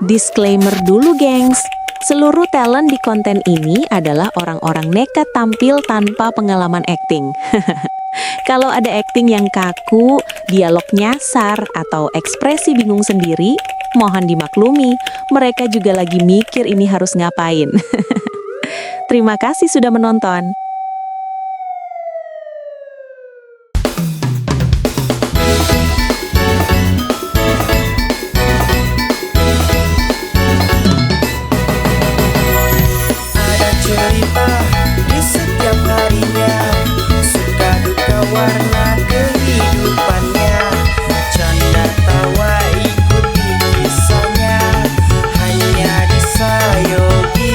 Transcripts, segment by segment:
Disclaimer dulu, gengs. Seluruh talent di konten ini adalah orang-orang nekat tampil tanpa pengalaman akting. Kalau ada akting yang kaku, dialog nyasar, atau ekspresi bingung sendiri, mohon dimaklumi, mereka juga lagi mikir ini harus ngapain. Terima kasih sudah menonton. Ada cerita di setiap harinya, suka duka warna kehidupannya, canda tawa ikuti kisahnya, hanya di Sayogi.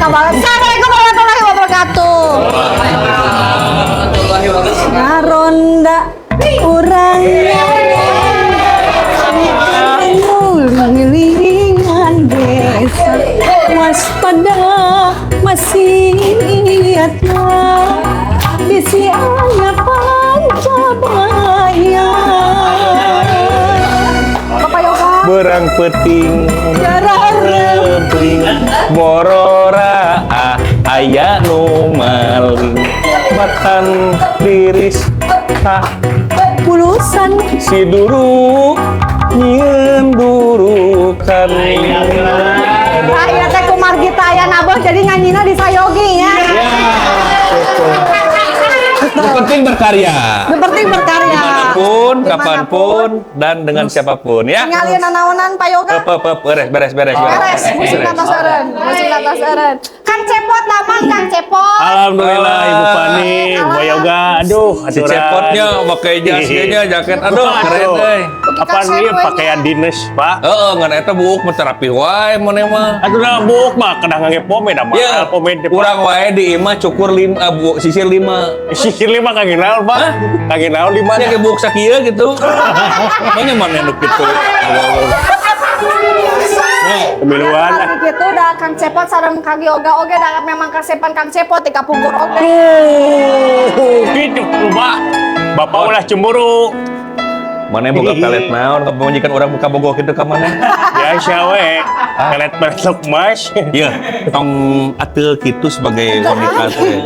Assalamualaikum warahmatullahi wabarakatuh. Ngaronda urangnya ngilingan desa, waspada masih lihatnya bisi anak Pancabaya. Bapak Yoga Berang peting jarang borora aya nu maling makan tiris pulusan si duru nyieun durukan. Saya teh kumar kita aya nabah jadi nganyina di Sayogi nya. Yang penting berkarya Yang penting berkarya. dimanapun, kapanpun, dan dengan siapapun ya. Ngalian nanaonan Pak Yoga. Beres. Beres, musik atas eren. Kang Cepot lamang Kang Cepot. Alhamdulillah Ibu Pani, Bu Yoga, aduh, Si cepotnya pakai jasnya jaket, aduh keren deh. Apa nih pakaian dinas, Pak? Ngan eta buuk mah terapi wae mana mah. Aduh dah buk mah kadang ngage pome dah mah. Ya, Pome teh kurang wae di imah cukur sisir 5. sisir 5 kage naon, Pak? Kage naon 5 Mana kayak buuk sakieu gitu. Mana mana nu kitu. Kemiluan. Gitu dah Kang Cepot sareng Kang Yoga oge dah memang kasepan Kang Cepot tika pungkur oge. Gitu, Pak. Bapak ulah cemburu. Mana boga pelet naon ka pamajikan urang buka bogo kitu ka mana? Biasa we. Pelet besok Mas. Iya, tong atil kitu sebagai wanita teh.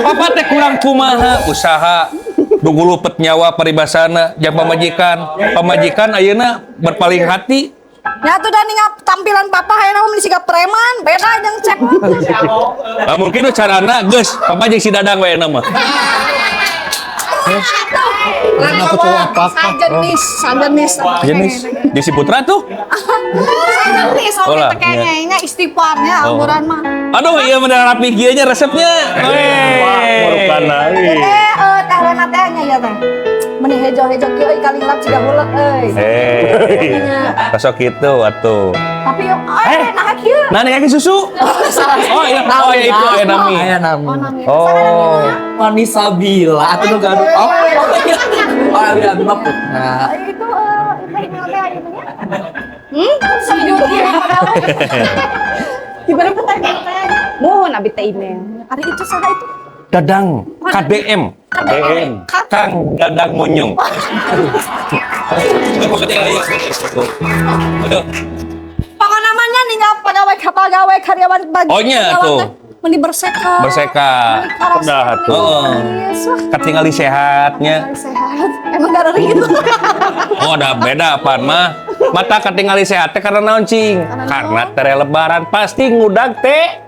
Papa teh kurang kumaha usaha dugulupet nyawa paribasana jeung pamajikan. Pamajikan ayeuna berpaling hati. Ya tuh dah ningat tampilan papa hayana mah siga preman, beda jeung Cepot. Mungkin nu carana geus papa jeung si Dadang we mah. Sajenis. Jenis di si Putra tuh. Sajenis oke Olah, teh kayaknya nya istighfarnya amburan mah. Aduh, iya bener rapi kieu nya resepnya. Murukana. Teh lena teh nya ya teh. Meni hejo-hejo kieu euy kalinglap ciga bulet euy. Kasok kitu atuh. Tapi yo nah kieu. Nah, nih kaki susu. Oh iya itu Nami. Oh. Vanessa Bila atau nu gaduh oh iya mah putna Itu email teh aya nya. Sejuta. Gimana pertanyaan teh? Mohon abi teh email. Ari itu saha itu? Dadang KDM. Kang Dadang Monyong. Pokok namanya ninggal pegawai karyawan bagi. Oh, nya tuh. Meni berseka. Berseka. Udah Heeh. Katingali sehatnya. Sehat. Emang gak ada gitu. Oh, ada beda apaan mah. Mata katingali sehat teh karena naon cing? Karena tere lebaran pasti ngudag teh.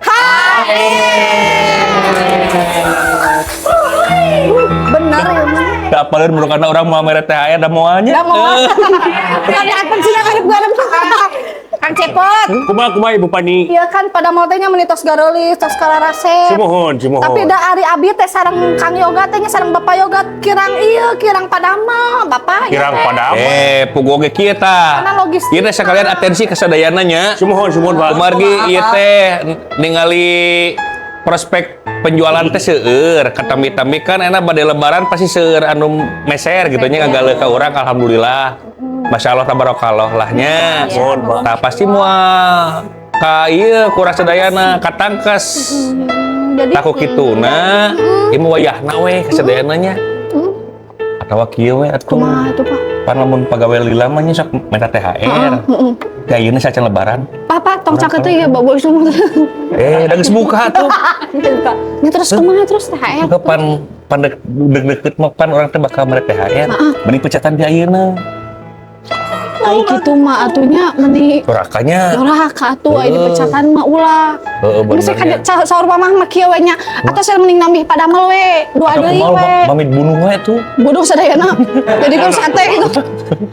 Benar ya mana? Da apalin menurut karena orang mau mere THR da moalnya. Udah mau. Tadi akan sih ngarep garem. Kang Cepot. Kumaha Ibu Pani? Iya kan pada maltenya menitos garolis, tos kalarasep. Simohon. Tapi da ari abi teh sareng Kang Yoga teh nya sareng Bapak Yoga kirang padama Bapak. Kirang padama. Pugoge kieu tah. Karena logistik. Ieu teh sekalian atensi ke sadayananya. Simohon Pak. Kumargi ieu teh ningali prospek penjualan teh seueur katami-tami kan enak bade lebaran pasti seueur anu meser gitu nya ngagale ka urang alhamdulillah Masya Allah tabarakallah lahnya tah pasti moal ka ieu kurang sedayana katangkes Jadi taku kituna ieu wayahna we kasedayana nya atawa kieu we atuh kumaha itu Pak? pan lamun pagawe lila mah nya sok minta THR da ieu sacan lebaran Papa tong caket teh ya bawa semua. da geus buka tuh Ini terus kumaha terus THR? Pan deket mah pan orang teh bakal mere THR. Mending pecatan di ayeuna. Ai kitu mah atunya meni Surakanya. doraka atuh ai dipecatan mah ulah. Heeh Ini saya bener. kaget saur mamah mah kieu we nya. Atuh saya mending nambih padamel we, dua deui we. Pamit bunuh we tuh. Bodoh sadayana. Jadi kan sate itu.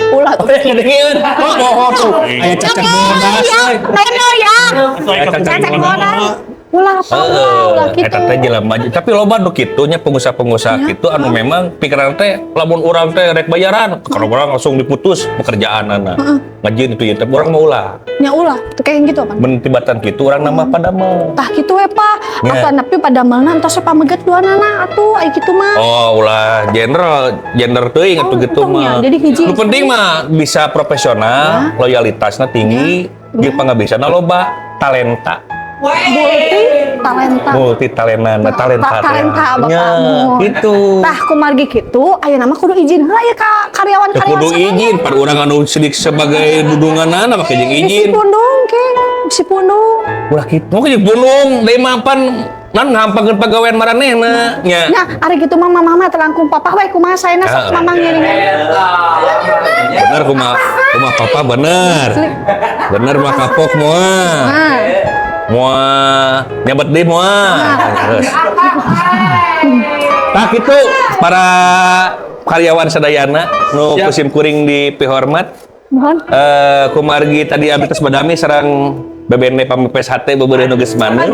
Ulah. Ngedengeun. Oh tuh. Aya cacak bodas. Ayo ya. Cacak bodas. Ulah apa ulah kitu. Eta teh jelema tapi loba nu kitu nya pengusaha-pengusaha kitu anu memang pikiran teh lamun urang teh rek bayaran, kalau urang langsung diputus pekerjaanana. Ngajieun itu ieu teh urang mah ulah. Nya ulah, teu kayak gitu apa? Mun tibatan kitu urang nambah padamel. Tah kitu we Pak. Ya. Atuh nepi padamelna entos pameget duanana atuh ai kitu mah. Oh, ulah gender teuing atuh gitu entongnya. mah. Jadi hiji. Nu penting mah bisa profesional, loyalitasna tinggi, jeung pangabisana loba, talenta. Multi talenta. Talenta Talenta nya gitu. Tah kumargi kitu ayeuna mah kudu izin heula ya ka karyawan-karyawan. Kudu sadaya. izin, pada urang anu sidik sebagai dudunganana make jeung Isi izin. pundung ke, isi pundung. Ulah kitu, mau jeung pundung, deui mapan nan ngahampangkeun pagawean maranehna nya. Nya ari kitu mah mamah mah terangkum papa we kumaha saena sok mamah ngiring. Bener kumaha papa bener. Bener mah kapok moal. Moal nyabet deui moal. Terus. Tah kitu para karyawan sadayana nu kusim kuring dipihormat. Mohon. Kumargi tadi abdi tos badami sareng bebene pamepes hate bebeureuh nu geus maneh.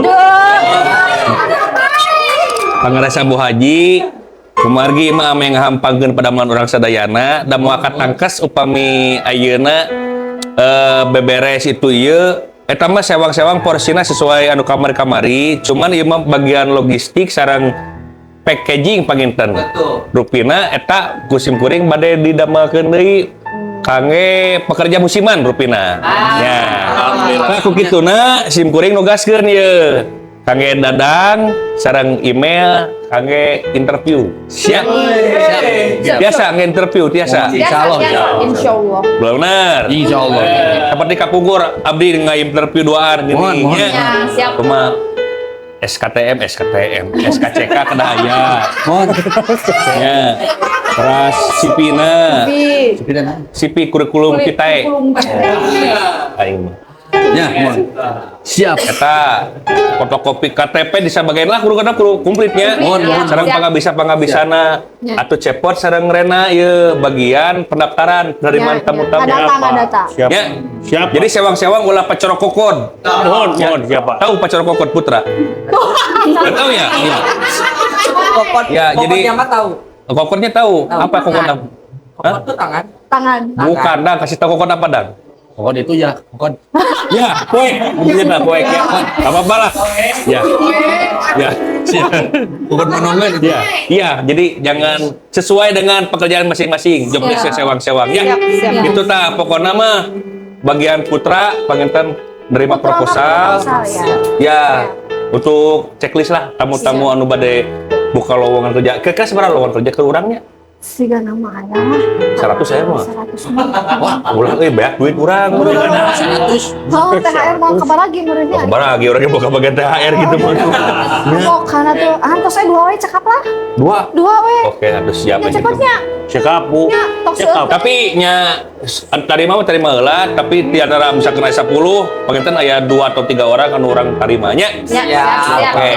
Pangarasa Bu Haji kumargi mah ame ngahampangkeun padamelan urang sadayana da moal katangkes upami ayeuna beberes itu ieu eta mah sewang-sewang porsina sesuai anu kamari-kamari cuman ieu mah bagian logistik sareng packaging panginten rupina eta kusim kuring bade didamelkeun deui kangge pekerja musiman rupina ya nah ku kituna sim kuring nugaskeun ieu kangge dadang sareng email kangge interview siap biasa kangge interview tiasa Insyaallah. Insyaallah. bener Insyaallah. seperti kapungkur abdi nge-interview duaan gini nya siap. cuma SKTM SKCK kada aya nya terus sipina sipi kurikulum kita aing mah Ya, mohon. Siap. eta fotokopi KTP disabagain lah kudu kana kudu komplitnya Mohon. sareng pangabisana atuh cepot sareng rena ieu bagian pendaftaran penerimaan tamu-tamu Data. Siap. ya Siap. jadi sewang-sewang ulah pacorok kokon Mohon siapa? tahu pacorok kokon putra nggak tahu ya iya Kokon. Ya, jadi- Kokonnya mah tahu. kokonnya tahu apa kokon apa Kokon tuh tangan. Tangan. bukan dang kasih tahu kokon apa dang Kokon itu ya, kokon. ya poek mungkin lah poek ya apa lah ya Kokon menongen itu. iya jadi jangan sesuai dengan pekerjaan masing-masing job desk sewang-sewang ya Siap. itu tah pokoknya mah bagian putra panginten nerima proposal ya untuk checklist lah tamu-tamu anu bade buka lowongan kerja kira-kira seberapa lowongan kerja ke urangnya Siga nama aya 100 saya mah 100. wah ulah banyak duit urang Oh, THR mau kabar lagi menurutnya. lagi orangnya buka bagian THR gitu mah Oh, karena tuh antos saya dua we cekap lah. Dua we. oke harus siap Ya gitu cepatnya. Cekap Bu. Ya, tok Cekap. tapi nya terima heula tapi di antara misalkan aya 10 panginten aya 2 atau 3 orang anu urang tarimanya Ya, oke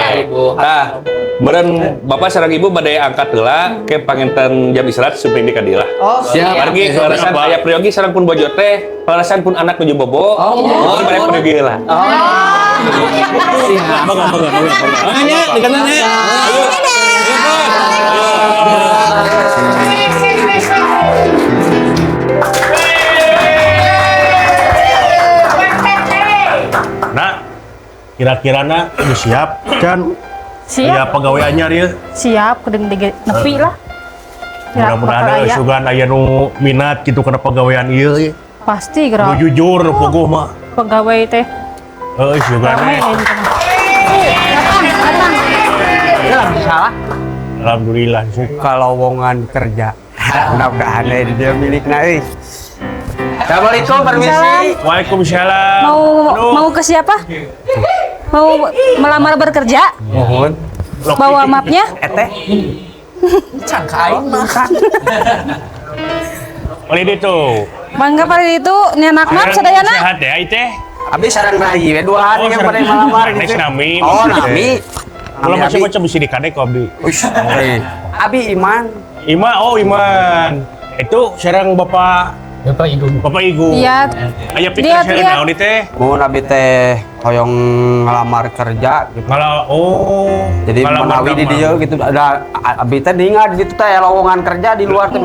nah meureun bapak sareng ibu bade angkat heula ke panginten jam istirahat supaya di kadilah Oh, Siap. Margi kelarasan aya priogi sareng pun bojo teh kelarasan pun anak nuju bobo oh bade priogi heula Bagus. nya dikenalnya ayo Nah, kira-kirana udah siap kan Ya Siap, pegawai anyar ya. siap, kedeng nepi lah. Ya, Mudah-mudahan pokoknya ada sugan aya nu minat gitu karena pegawaian ieu. pasti Nu gerak jujur nu puguh mah. pegawai teh. Sugan Ramai we. gitu. Datang. Salah. Alhamdulillah sih. Kalau lowongan kerja. Mudah-mudahan dia milikna euy. Assalamualaikum, permisi. Waalaikumsalam. Mau ke siapa? Mau melamar bekerja? Mohon. Bawa mapnya? Eteh. Can kain mah. Oleh itu. Bangga pada itu, ini anak map sadayana. Sehat ya teh. Abi sareng rahi we 2 hari yang pada malamar Next gitu. nami. Oh, nami. Kalau macam-macam bisa dikadek kok Abdi. Uish. Abi Iman. Iman. Itu sareng Bapak Igu. Iya. Aya pikir Lihat, sareng lihat. naon ieu teh? Mau nabi teh hoyong ngelamar kerja gitu. Jadi menawi di dia gitu ada abi teh diingat gitu teh lowongan kerja di luar teh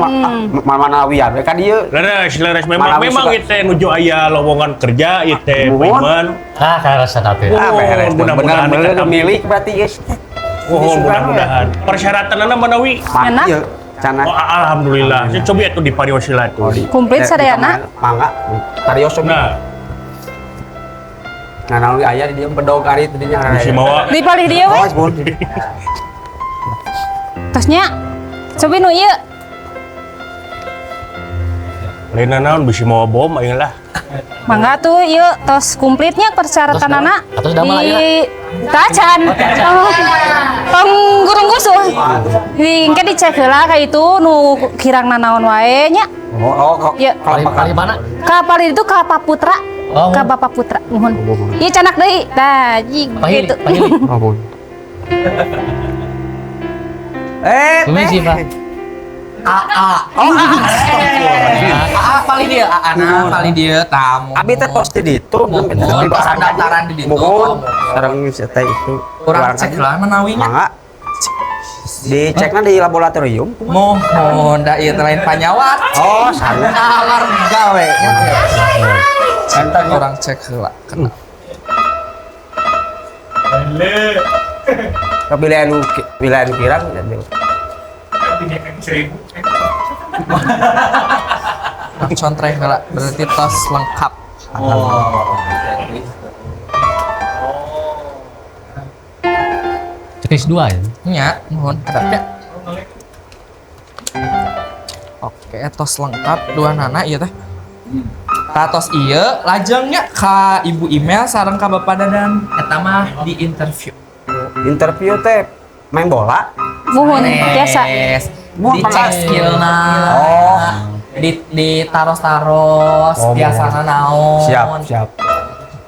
manawi ya ka dieu. Leres Mana memang suka. ieu teh nuju aya lowongan kerja ieu teh Pak Mohon. Iman. Karasa teh. Beres mudah-mudahan bener kita milik berarti guys. Mudah-mudahan. Persyaratanna manawi. Enak. Iya, cana. Alhamdulillah. Saya coba atuh di pariosila tuh. Komplit sadayana. Mangga. Tarios Nah, nah nawi aya di dia bedog ari teh dinya. bisa mawa Di palih dia we. Oh, bon. Tasnya. Coba nu ieu. lainna naon bisa mawa bom ayeuna lah. Mangga tuh ieu tos komplitnya persyaratan anak. Atos damel Di tacan. Penggurung gusuh. Di engke dicek heula ka itu nu kirangna naon wae nya. Oh, Ya. Kali mana? Kapal itu ka Paputra. Oh. Ka Bapak Putra. Nuhun. Ieu canak deui. Tah, jing Pahili, gitu. pahili. Oh, bon. Permisi, Pak. Paling dia anak paling dia tamu. Abi teh tos di ditu Mohon pas daftaran di ditu. Mohon sareng teh itu. Kurang cek lah menawinya. Mangga. Dicekna di laboratorium. Mohon da ieu teh lain panyawat. Oh, sana. Alar gawe. Cinta kurang cek heula. Kena. Kebilian kirang jadi. Contreng heula berarti tos lengkap. Cekis 2 ya. Nya, mohon ada. Oke, tos lengkap dua nana ieu teh. Ka tos ieu lajengnya ka ibu email sareng ka Bapak Dadan eta mah di interview. Interview teh main bola. Muhun biasa. Yes. Mau Dicek apa? skillna. Oh. Di taros-taros Oh, biasana naon. Siap.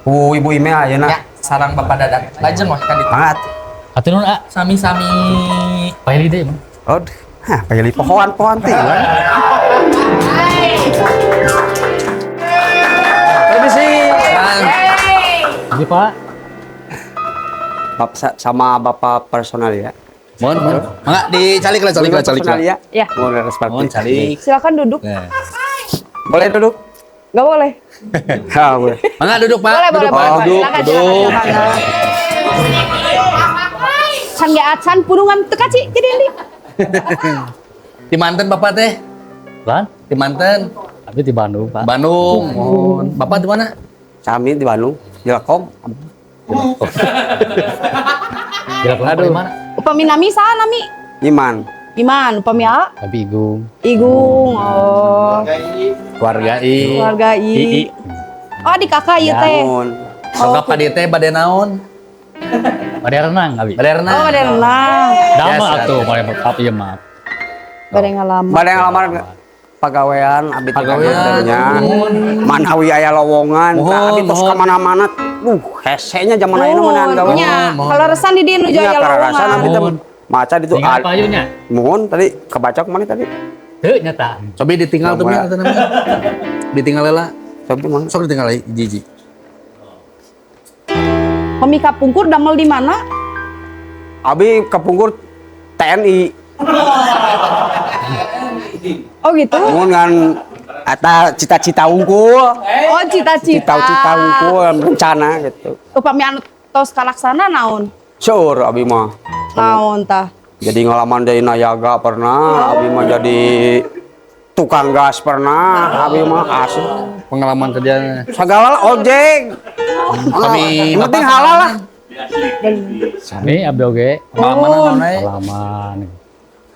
Ibu email ayeuna. Ya, sarang Bapak Dadan. Lajeng wah ka ditu. Banget. Atuh nun A. Sami-sami. Pahili deui mah. Oh, pilih pohon teh. Permisi. Jadi Pak. Sama Bapak personal ya. Mohon. Mangga dicalik lah. Personal ya. Ya. Boleh seperti. Silakan duduk. Boleh duduk? Enggak boleh. Ah, boleh. Mangga duduk, Pak. Boleh, boleh, boleh. Duduk. Silakan. Can acan purungan teu kaci jadi ini. Di manten Bapak teh? Lan, Di manten. abi di Bandung, Pak. Bandung. Mohon. Bapak di mana? Kami di Bandung, di Lekom. Kira-kira di mana? Upami nami saha nami? Iman, Iman, upami A? Abi Igung. Igung. Oh, Keluarga I. keluarga I. Oh, di kakak ieu teh. Namun, Soga ka dieu teh bade naon? Bade renang abi. Bade renang. Oh, pada renang. Dama Biasa. atuh, mare maaf ieu maaf. Pada ngalaman. pada yang lamar pegawaian abi teh Pegawaian. kagetnya. Manawi aya lowongan, Mohon, abi tos mohon. ka mana-mana. Hesenya zaman ayeuna meunang gawe. Nya, mohon. kalau resan di dieu nu Nya jaya kararasan abi teh lowongan. maca ditu. Tinggal apa ayeuna? Mohon tadi kebaca kemana tadi? Teu nyata. Coba ditinggal tuh ya eta namanya. Ditinggal heula. Coba mana? Sok ditinggal jiji. Pemi kapungkur damel di mana? Abi kepungkur TNI. Oh gitu. Mohon ngan eta cita-cita unggul. Oh, cita-cita. Cita-cita unggul rencana gitu. Upami anu tos kalaksana naon? Sure abi mah. Naon tah? Jadi ngalaman dari Nayaga pernah, abi mah jadi tukang gas pernah, abi mah asli. Pengalaman kerjanya. Segala ojek. Kami Yang penting halal lah. Kami abdi oge. pengalaman naon Pengalaman.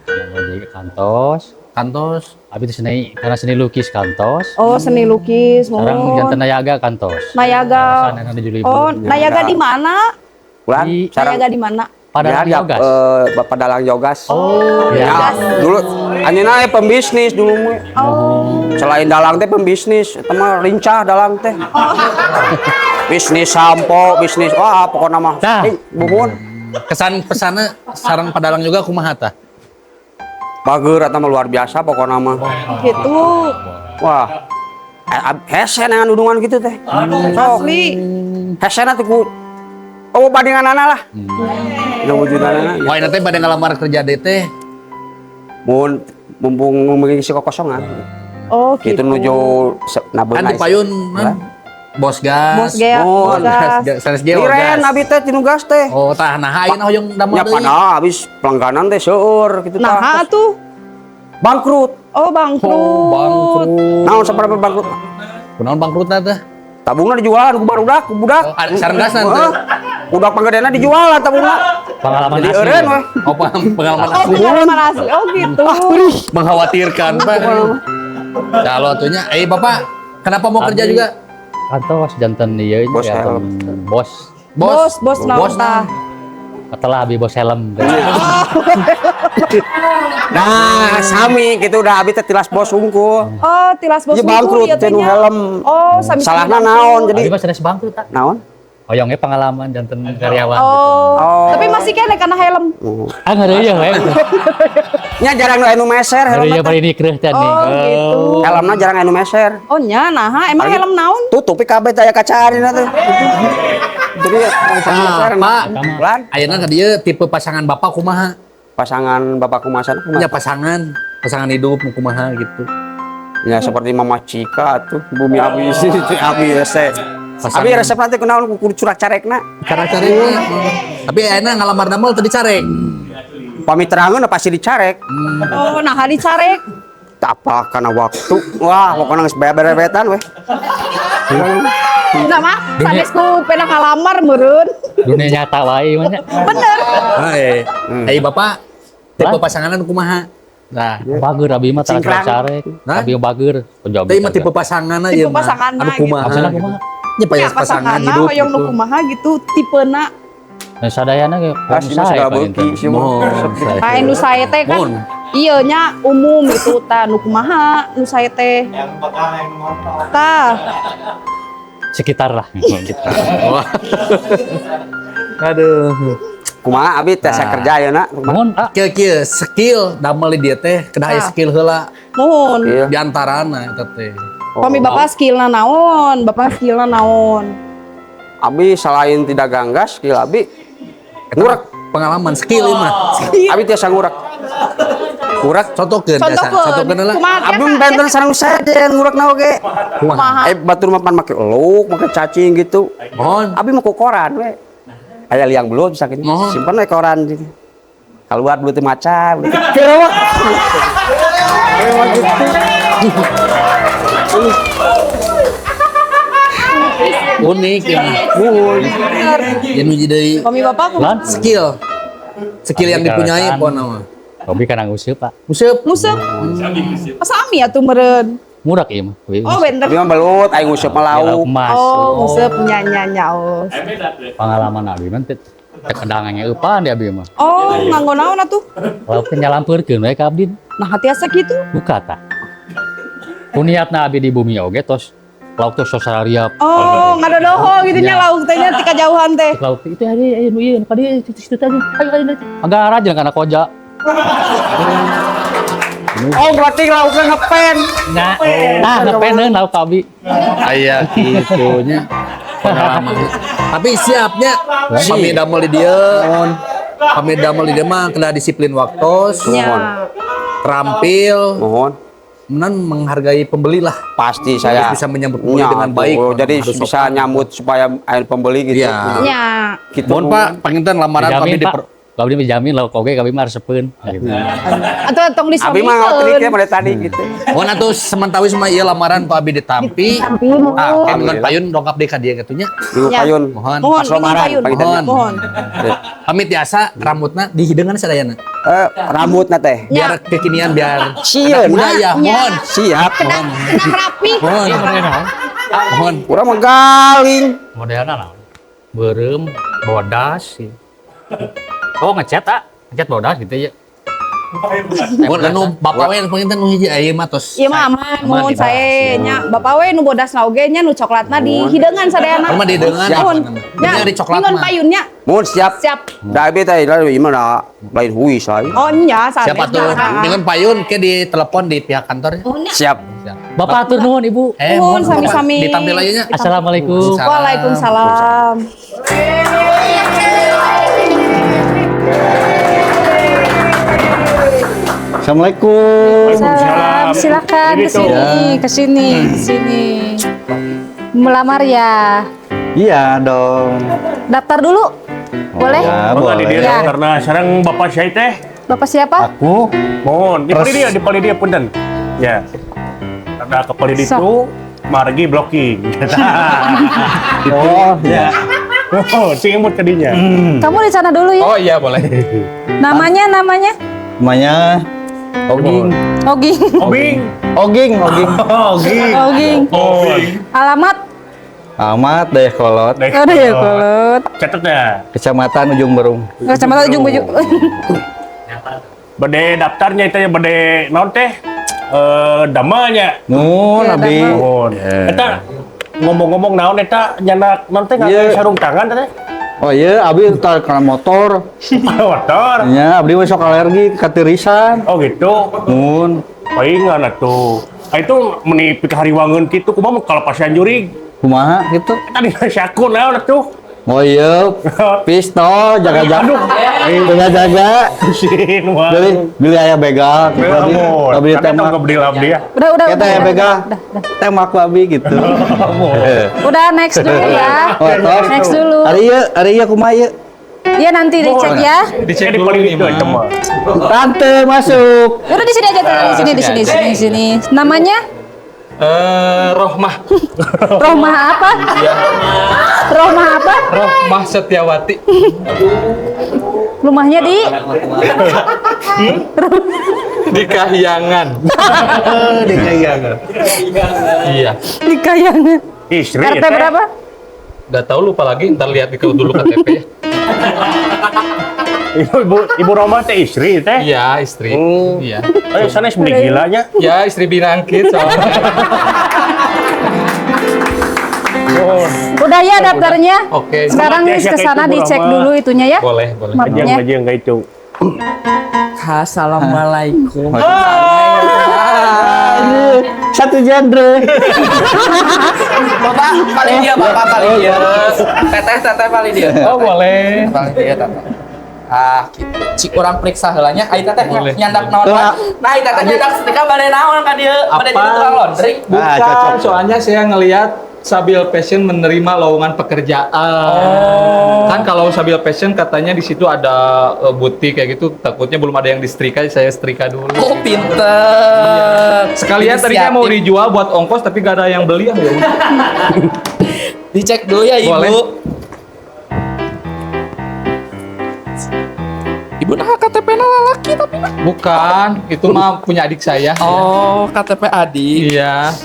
Jadi kantos. kantos. Abi itu seni karena seni lukis kantos. Oh, seni lukis. Sekarang jantan Nayaga kantos. Nayaga. Sana di Juli. Oh, Nayaga di mana? Bulan Di- sarang Nayaga di mana? Pada ya, Yogas. Bapak Dalang Yogas. Oh, Ya, dulu anjeunna pembisnis dulu mah. Selain dalang teh pembisnis, eta mah lincah dalang teh. Bisnis sampo, bisnis pokoknya mah. Tah. Buhun. Kesan pesannya sarang padalang juga kumaha tah? Bager eta mah luar biasa pokoknya mah. Gitu. Wah. Hese dengan dudungan gitu teh. Sok. Asli. Hesena tuh ku bandinganana lah. Yang wujudanana. Wah, nanti pada ngelamar kerja DT. Mun mumpung mengisi kekosongan. Oh, Gitu gitu. nuju nabun Kan di payun bos gas. Bos gas. Oh, Bos gas. Sanes ge Liren gas. abi teh tinu gas teh. Oh, tah nah ayeuna hoyong damel Ya deui. pada habis pelangganan teh seueur gitu Nah, tah. tuh. Bangkrut. Oh, bangkrut. Bangkrut. Naon sabarapa bangkrut? Kunaon bangkrut teh? Tabungna dijualan ku barudak, ku budak. Oh, ada sareng gasan teh. Heeh. Budak panggedena dijualan tabungna. Pengalaman Jadi asli. eureun weh. Oh, pengalaman Oh, asli. pengalaman asli. Oh, gitu. Mengkhawatirkan, Pak. Kalau tuhnya, Bapak, kenapa mau kerja Abi. juga? Kantos jantan ieu Bos jantan bos. Bos naon tah? Setelah abi bos helm. Nah, sami gitu udah abi teh tilas bos unggul. Oh, tilas bos Ieu bangkrut unggul, ya, teh nu tehnya. helm. Oh, sami Salahna bangkrut. naon jadi Abi mah sanes bangkrut tak. naon? Hoyongnya pengalaman jantan karyawan. Oh. Oh. Tapi masih kene karena helm. Ah ngeureuyeuh we. Nya jarang anu meser Ngeureuyeuh helmna teh. bari dikreuh teh nih. Oh, gitu. Helmna jarang anu meser. Oh, nya nah, emang helm naon? Tutupi kabeh teh aya kacarina teh. Jadi meser Pak. Bulan Ayeuna ka dieu tipe pasangan Bapak kumaha? pasangan bapak kumasan Punya pasangan hidup kumaha gitu. ya seperti Mama Cika tuh bumi abi itu abi ese. Abi resep nanti kunaon kudu curak carekna. Cara caranya. Tapi ayeuna ngalamar damel teu dicarek. Pamiterangeun pasti dicarek. Oh, nah dicarek. Apa karena waktu. Wah, pokoknya geus beberebetan weh. Nah, mah sanes ku pernah ngalamar meureun. Dunia nyata wae mah nya. Bener. Hai Bapak, tipe pasangan kumaha? Nah, bager abi mah tara Cingkrang. carek. Hah? Abi bager. Penjawab. Teh mah tipe pasanganna Tipe ieu mah. pasanganna Anu kumaha? Maksudna kumaha? Nya Ya, pasangan pasanganna hidup hoyong nu gitu. kumaha gitu tipena. Nah, sadayana ge Pasti usaha segala ya beuki paling sih mah. Kayak nu sae teh kan Mun. ieu nya umum gitu tah nu kumaha nu sae teh. Tah. sekitar lah. Aduh. Kumaha abi teh saya kerja ya nak. Mohon ah, Kieu skill damel di dieu teh kedah aya skill heula Mohon. Iya. di antarana eta teh. Pami bapak skillna naon? Bapak skillna naon? Abi selain tidak ganggas, skill abi ngurek. Pengalaman skill ieu mah. Abi tiasa ngurek. Ngurek. Contohkeun biasa, contohkeun heula. Kumaha Abi benten sareng saya ngurek na oge. Kumaha? Batur mapan make eluk, make cacing gitu. Mohon. Abi mau ku koran we. Aya liang belut bisa gini. Oh. Simpen we koran gitu. Keluar belut teh maca, belut teh kerewa. Unik ya. Yang nuju deui Pami bapak kumaha? lan skill. Skill yang dipunyai pon nama. Robi kan nguseup Pak. Museup. Musep. Sami atuh meureun. Murak ieu mah. Oh, bener. Abi mah belut, aing nguseup mah lauk. Emas. Oh, musep nya oh. Pengalaman abi mah teh kedangannya eupan dia abi mah. Oh, nganggo naon atuh? Lauk teh nyalampeurkeun we ka abdi. Nah, hati asa gitu. Buka ta. Kuniatna abi di bumi oge tos lauk teh sosarariap. Oh, ngadodoho gitu nya lauk teh nya ti kajauhan teh. Lauk teh itu aya nu ieu ka dieu situ tadi. Ayo agak rajin kana koja. Oh, berarti lauknya ngepen. Nah, ngepeneun lauk abi. Aya kitunya. Pengalaman. Tapi siapnya pami damel di dieu. Pami damel di dieu mah kena disiplin waktos, Nya. terampil, Mohon. kemudian menghargai pembeli lah. Pasti saya Harus bisa menyambut pembeli Ya, dengan baik. tuh. Jadi Harus bisa sopan. nyambut supaya air pembeli gitu. Iya. Nya. Gitu. Mohon Pak, panginten lamaran Dijamin, kami Pak. Abdi menjamin lauk oge kami mah resepkeun gitu. Atau tong Abi mah ngotriknya pada tadi gitu. Mun atuh sementawis mah ieu lamaran ku Abi ditampi. Ah, kemudian payun dongkap deui ka dieu gatunya. Ibu payun. Mohon. Mohon, Pas lamaran, payun. pagi tadi. Mohon. Pamit biasa rambutna dihideungan sadayana. Rambutna teh. Biar kekinian biar Sieun. budaya. Mohon. Siap. Kena rapi. Mohon. Mohon. Urang mah galing. Modelna naon? Beureum, bodas. Oh, ngecat bodas gitu ya. Mun anu bapak we penginten nu hiji aya mah tos. Iya mah aman, mohon saya nya bapak we nu bodas na oge nya nu coklatna dihideungan sadayana. Rumah dihideungan. Mohon. Nya di coklat Ngingon mah. payunnya. Mun siap. Siap. Da abi teh lalu ieu mah lain huis lain. Oh nya sanes. Siapa tuh? Dengan payun ke di telepon di pihak kantor. Siap. Bapak atur nuhun Ibu. Nuhun sami-sami. Ditampil aja nya. Assalamualaikum. Waalaikumsalam. Waalaikumsalam. Salam, silakan Ini ke tuh. sini, ke sini, sini. Melamar ya. Iya dong. Daftar dulu. Boleh? Ya, Mangga di boleh. dia Ya. karena sareng Bapak saya teh. Bapak siapa? Aku Mohon, di pali dia punten. Ya. Karena ke pali itu margi blocking. oh ya. Oh, sing imut ke dinya. Kamu di sana dulu ya. Oh iya boleh. Namanya? Namanya Oging. Oging. Obing. Oging. Oging. Oging. Oh, Alamat? Amat Dayakolot, Ada ya kolot. catet ya. Kecamatan Ujung Berung. Kecamatan Ujung Baju. Bade daftarnya itu ya bade naon teh? Damanya. Nun Ya, abi. Dama. Mohon. Eta ngomong-ngomong naon eta nyanak naon teh Iya. ngake sarung tangan teh? Oh iya, abi tar kena motor. Motor. Ya, abdi we sok alergi katirisan. Oh gitu. Nun, Palingan atuh. Itu meni pikahariwangeun kitu kumaha kalau pasian jurig. kumaha gitu. Tadi syakun naon atuh. Oh iya, pistol jaga-jaga. Jaga-jaga. Sin wah. Beli aya begal. Mohon. Abdi Kan eta tembak. ngebeli labdi ya. Udah. Kita ya begal. Tembak ku abi gitu. Udah next dulu ya. Oh, tos. Next dulu. Ari ieu kumaha ieu? Iya nanti dicek ya. Dicek dulu ini mah. Tante masuk. Udah di sini aja tuh, di sini. Namanya? Rohmah. Rohmah apa? Rohmah apa? Rohmah Setiawati. Rumahnya di Di Kahyangan. Di Kahyangan. Iya. di Kayangan. Istri RT teh. berapa? Gak tahu lupa lagi, ntar lihat dulu KTP ya. Ibu Roma teh istri teh. Iya, istri. Iya. Sanes beli gilanya. Ya, istri binangkit soalnya. Udah ya daftarnya. Oke. Sekarang Sama ke tes ya, sana kayak itu, dicek Rama. dulu itunya ya. Boleh, boleh. Mapnya. Ajang kayak itu. Assalamualaikum. Satu genre. Bapak paling dia, Bapak paling dia. Teteh paling dia. Oh, boleh. Paling dia teteh. Ah, gitu. Cik urang periksa heulanya. Ai teteh Boleh. nyandak naon wae. Nah, ai teteh nyandak setrika bade naon ka dieu? Bade jadi tukang laundry. Ah, cocok. Soalnya saya ngelihat Sabil Fashion menerima lowongan pekerjaan. Kan kalau Sabil Fashion katanya di situ ada butik kayak gitu, takutnya belum ada yang disetrika, saya setrika dulu. Oh, pinter. Sekalian tadinya mau dijual buat ongkos tapi gak ada yang beli ya. Dicek dulu ya, Ibu. Boleh. Ibu nah KTP lalaki tapi nah. Bukan, itu mah punya adik saya. Oh, KTP adik. Iya.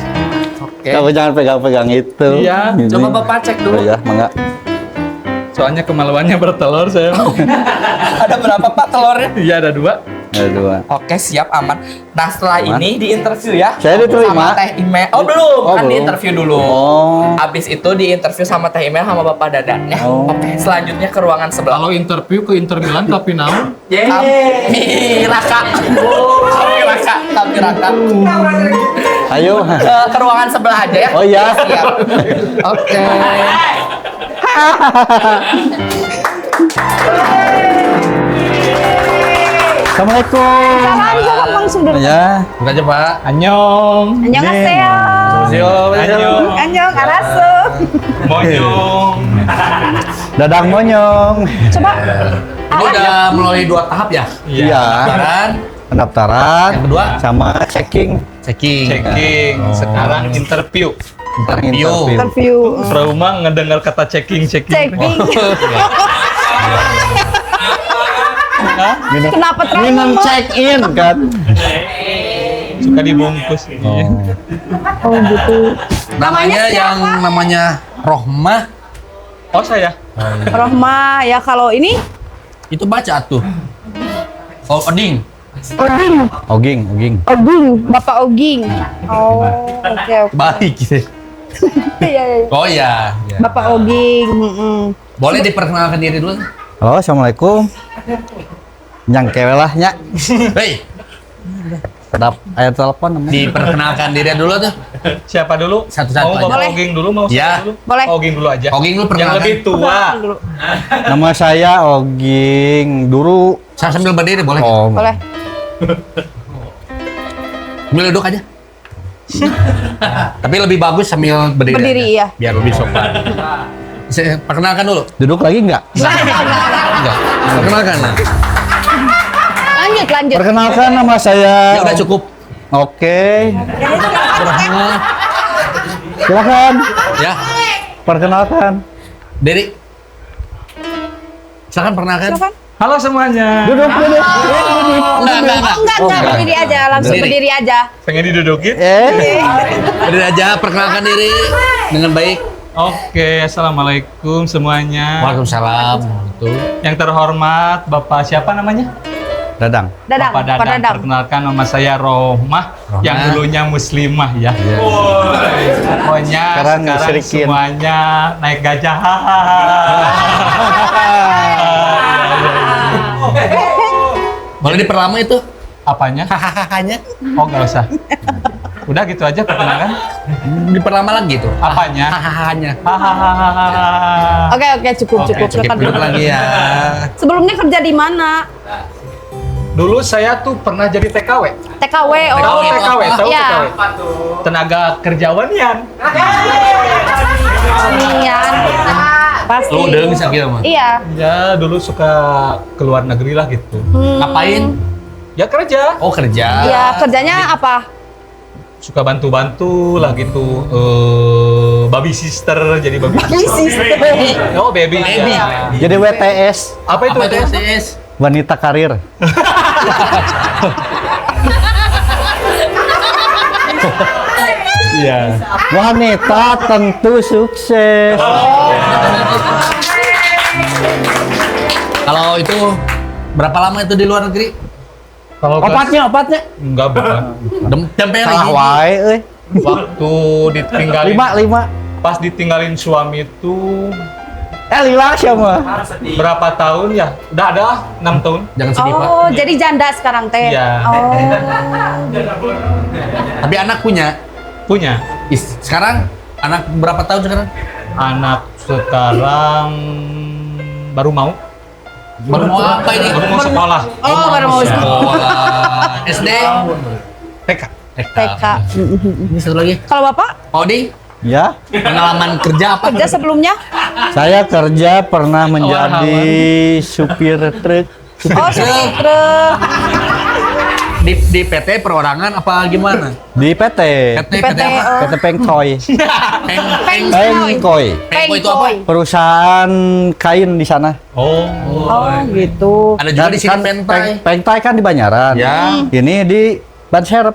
Oke. Kamu jangan pegang-pegang itu. Iya. Ini. Coba Bapak cek dulu. Oh ya, mangga. Soalnya kemaluannya bertelur saya. Ada berapa Pak telurnya? Iya, ada 2. Ada dua. Oke, siap aman. Nah, setelah ini di interview ya. Saya diterima. Sama Teh Email. Oh, belum. Oh, Kan di belum. interview dulu. Oh. Abis itu di interview sama Teh Email sama Bapak Dadan ya. Oh. Oke, selanjutnya ke ruangan sebelah. Kalau interview ke Inter Milan tapi naon? Kami Raka. Kami Raka. Ayo. Ke ruangan sebelah aja ya. Oh, iya. Siap. Oke. Assalamualaikum. Salam langsung dulu. Ya. Bukan aja, Pak. Annyeong. Annyeonghaseyo. Annyeong. Annyeong, arasu. Monyong. Dadang Monyong. Coba. Ini udah melalui 2 tahap ya? Iya. Pendaftaran, Pendaftaran. Yang kedua? Sama checking. checking. Checking. Sekarang interview. Interview. Trauma ngedengar kata checking. Checking. Kenapa Minum trauma? check in kan. Suka dibungkus. Oh gitu. Namanya siapa? yang namanya Rohmah. Oh saya. Rohmah ya kalau ini Itu baca tuh. Oh, Oding. Oging. Oging, Bapak Oging. Oh, oke. Baik gitu. Iya. Oh iya. Ya. Bapak Oging. Boleh diperkenalkan diri dulu? Halo, assalamualaikum. Nyangke lah nya. Hei, Kedap ayat telepon namanya. diperkenalkan diri dulu tuh. Siapa dulu? Satu-satu Mau aja. Bapak Boleh. Oging dulu, mau Ya. saya dulu? Boleh. Oging dulu aja. Oging dulu Yang perkenalkan. lebih tua. Dulu. Nama saya Oging. Dulu Saya sambil berdiri boleh? Boleh. Sambil duduk aja. Tapi lebih bagus sambil berdiri. Berdiri, aja. iya. Biar lebih sopan. Saya perkenalkan dulu. duduk lagi nggak? Enggak. Perkenalkan. Nah. Lanjut. Perkenalkan nama saya. Ya udah cukup. Oke. Rohmah. Silakan. Ya, Perkenalkan. Diri. Silakan perkenalkan. Halo semuanya. Duduk. Enggak. Berdiri aja, langsung Berdiri. berdiri aja. Pengen didudukin? Berdiri aja, perkenalkan diri dengan baik. Oke, assalamualaikum semuanya. Waalaikumsalam. Betul. Yang terhormat Bapak siapa namanya? Dadang. Dadang, Bapak Pak Dadang. Dadang. Perkenalkan nama saya Rohmah, yang dulunya Muslimah ya. Pokoknya Sekarang sekarang musyrikin. semuanya naik gajah. Boleh diperlama itu? Apanya? Hahahahanya. Oh nggak usah. Udah gitu aja perkenalkan. Diperlama lagi tuh. Apanya? Hahahahanya. Hahaha. Oke, cukup. Silakan Duduk duduk. lagi ya. Sebelumnya kerja di mana? Dulu saya tuh pernah jadi TKW. TKW. Oh, Tahu TKW, tahu Iya. TKW. Tenaga kerja wanian. Nian. Pasti. Lu udah bisa gitu mah. Iya. Ya dulu suka keluar negeri lah gitu. Ngapain? Ya kerja. Oh kerja. Iya, kerjanya apa? Suka bantu-bantu lah gitu. Baby sister, jadi baby sister. Oh baby. Baby. Ya. Jadi WTS. Apa itu? Apa itu WTS? WTS? Wanita karir. Iya. Wanita tentu sukses. Kalau itu berapa lama itu di luar negeri? Kalau Opatnya. enggak bukan. Sampai Salah lagi. wae euy. Waktu ditinggalin 5. pas ditinggalin suami itu Lila siapa? berapa tahun ya? Udah ada 6 tahun. Jangan sedih Pak. Oh, jadi janda sekarang teh. Iya. Oh. Tapi anak punya. Punya. Sekarang anak berapa tahun sekarang? Anak sekarang baru mau Apa ini? baru mau sekolah. Oh, baru mau Sekolah. SD. TK. TK. Ini satu lagi. Kalau Bapak Oding, Ya, pengalaman kerja apa? kerja sebelumnya? saya kerja pernah menjadi supir truk. Oh, supir truk. Di PT perorangan apa gimana? Di PT. PT PT, apa? oh. PT Pengkoy. Pengkoy. Pengkoy itu apa? Perusahaan kain di sana. Oh. Oh, gitu. Ada juga di sini kan Pentai. Pengtai kan di Banyaran. Ya. Ini di Ban Serep.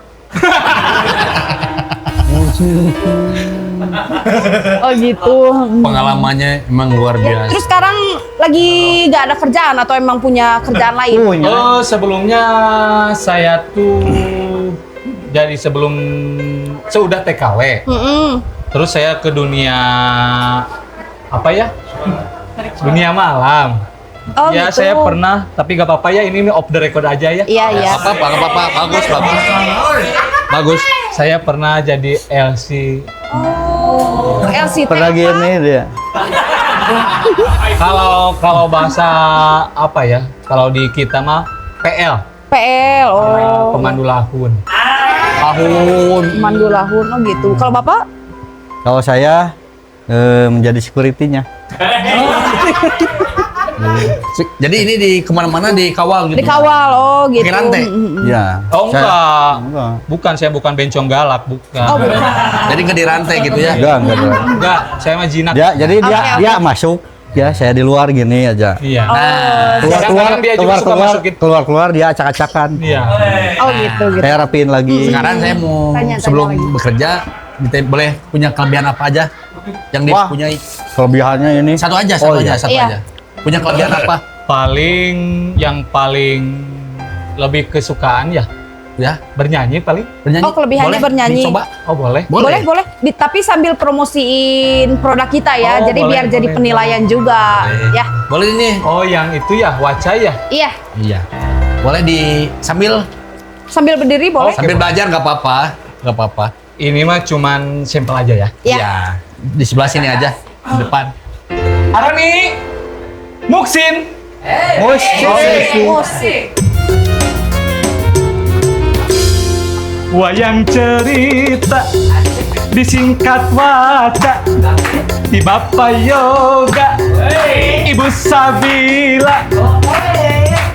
Oh, gitu. Pengalamannya emang luar biasa. Terus sekarang lagi nggak ada kerjaan atau emang punya kerjaan lain? Punya. Oh, sebelumnya saya tuh jadi sudah TKW. Terus saya ke dunia apa ya? Dunia malam. Oh, Ya gitu. saya pernah, tapi gak apa-apa ya, ini off the record aja ya. Iya, iya. Apa? Bagus. Bagus. Saya pernah jadi LC. Oh, LCT. Pernah gini dia. Kalau bahasa apa ya? Kalau di kita mah PL, PL. Oh. pemandu lahun. Mandu lahun. Oh, gitu. Kalau Bapak? Kalau saya menjadi security-nya. Jadi ini di kemana-mana dikawal gitu. Dikawal, oh gitu. Pakai rantai? Ya. Oh Saya- enggak. Enggak. Bukan, saya bukan bencong galak, bukan. Oh, bukan. Jadi nggak dirantai gitu ya? Enggak. Enggak, saya mah jinak. Jadi dia masuk, ya saya di luar gini aja. Iya. Keluar Dia juga suka masukin. keluar dia acak-acakan. Iya. Oh gitu. Saya rapiin lagi. Sekarang saya mau Tanya sebelum lagi. bekerja, boleh punya kelebihan apa aja yang Wah. dipunyai? Kelebihannya ini. Satu aja, Iya. aja. Punya kelebihan apa? Yang paling lebih kesukaan ya Ya, bernyanyi paling. bernyanyi. Oh, kelebihannya Boleh? bernyanyi. Dicoba. Oh boleh. Boleh. Tapi sambil promosiin produk kita ya. Oh, Jadi boleh, biar jadi boleh. penilaian juga. Boleh. Ya. Boleh ini. Oh yang itu ya Wacai ya. Iya. Iya. Boleh sambil Sambil berdiri boleh? sambil belajar nggak apa-apa. Ini mah cuman sampel aja ya. Iya. Di sebelah sini aja, di depan. Arani, Muksin. Musik. Wayang cerita disingkat waca di Bapak Yoga Ibu Sabila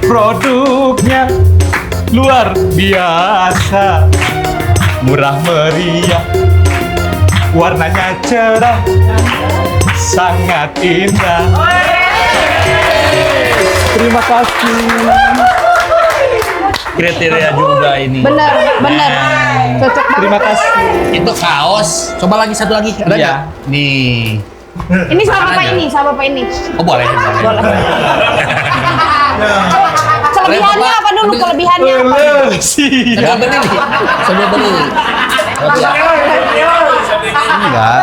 produknya luar biasa murah meriah warnanya cerah sangat indah. Terima kasih. Kriteria juga ini. Bener. Cocok banget. Terima kasih. Itu kaos. Coba lagi satu lagi. Ada Iya. nggak? Nih. Ini sama Bapak ini, Oh boleh. Kelebihannya apa dulu? Kelebihannya apa? Sambil berdiri. Enggak.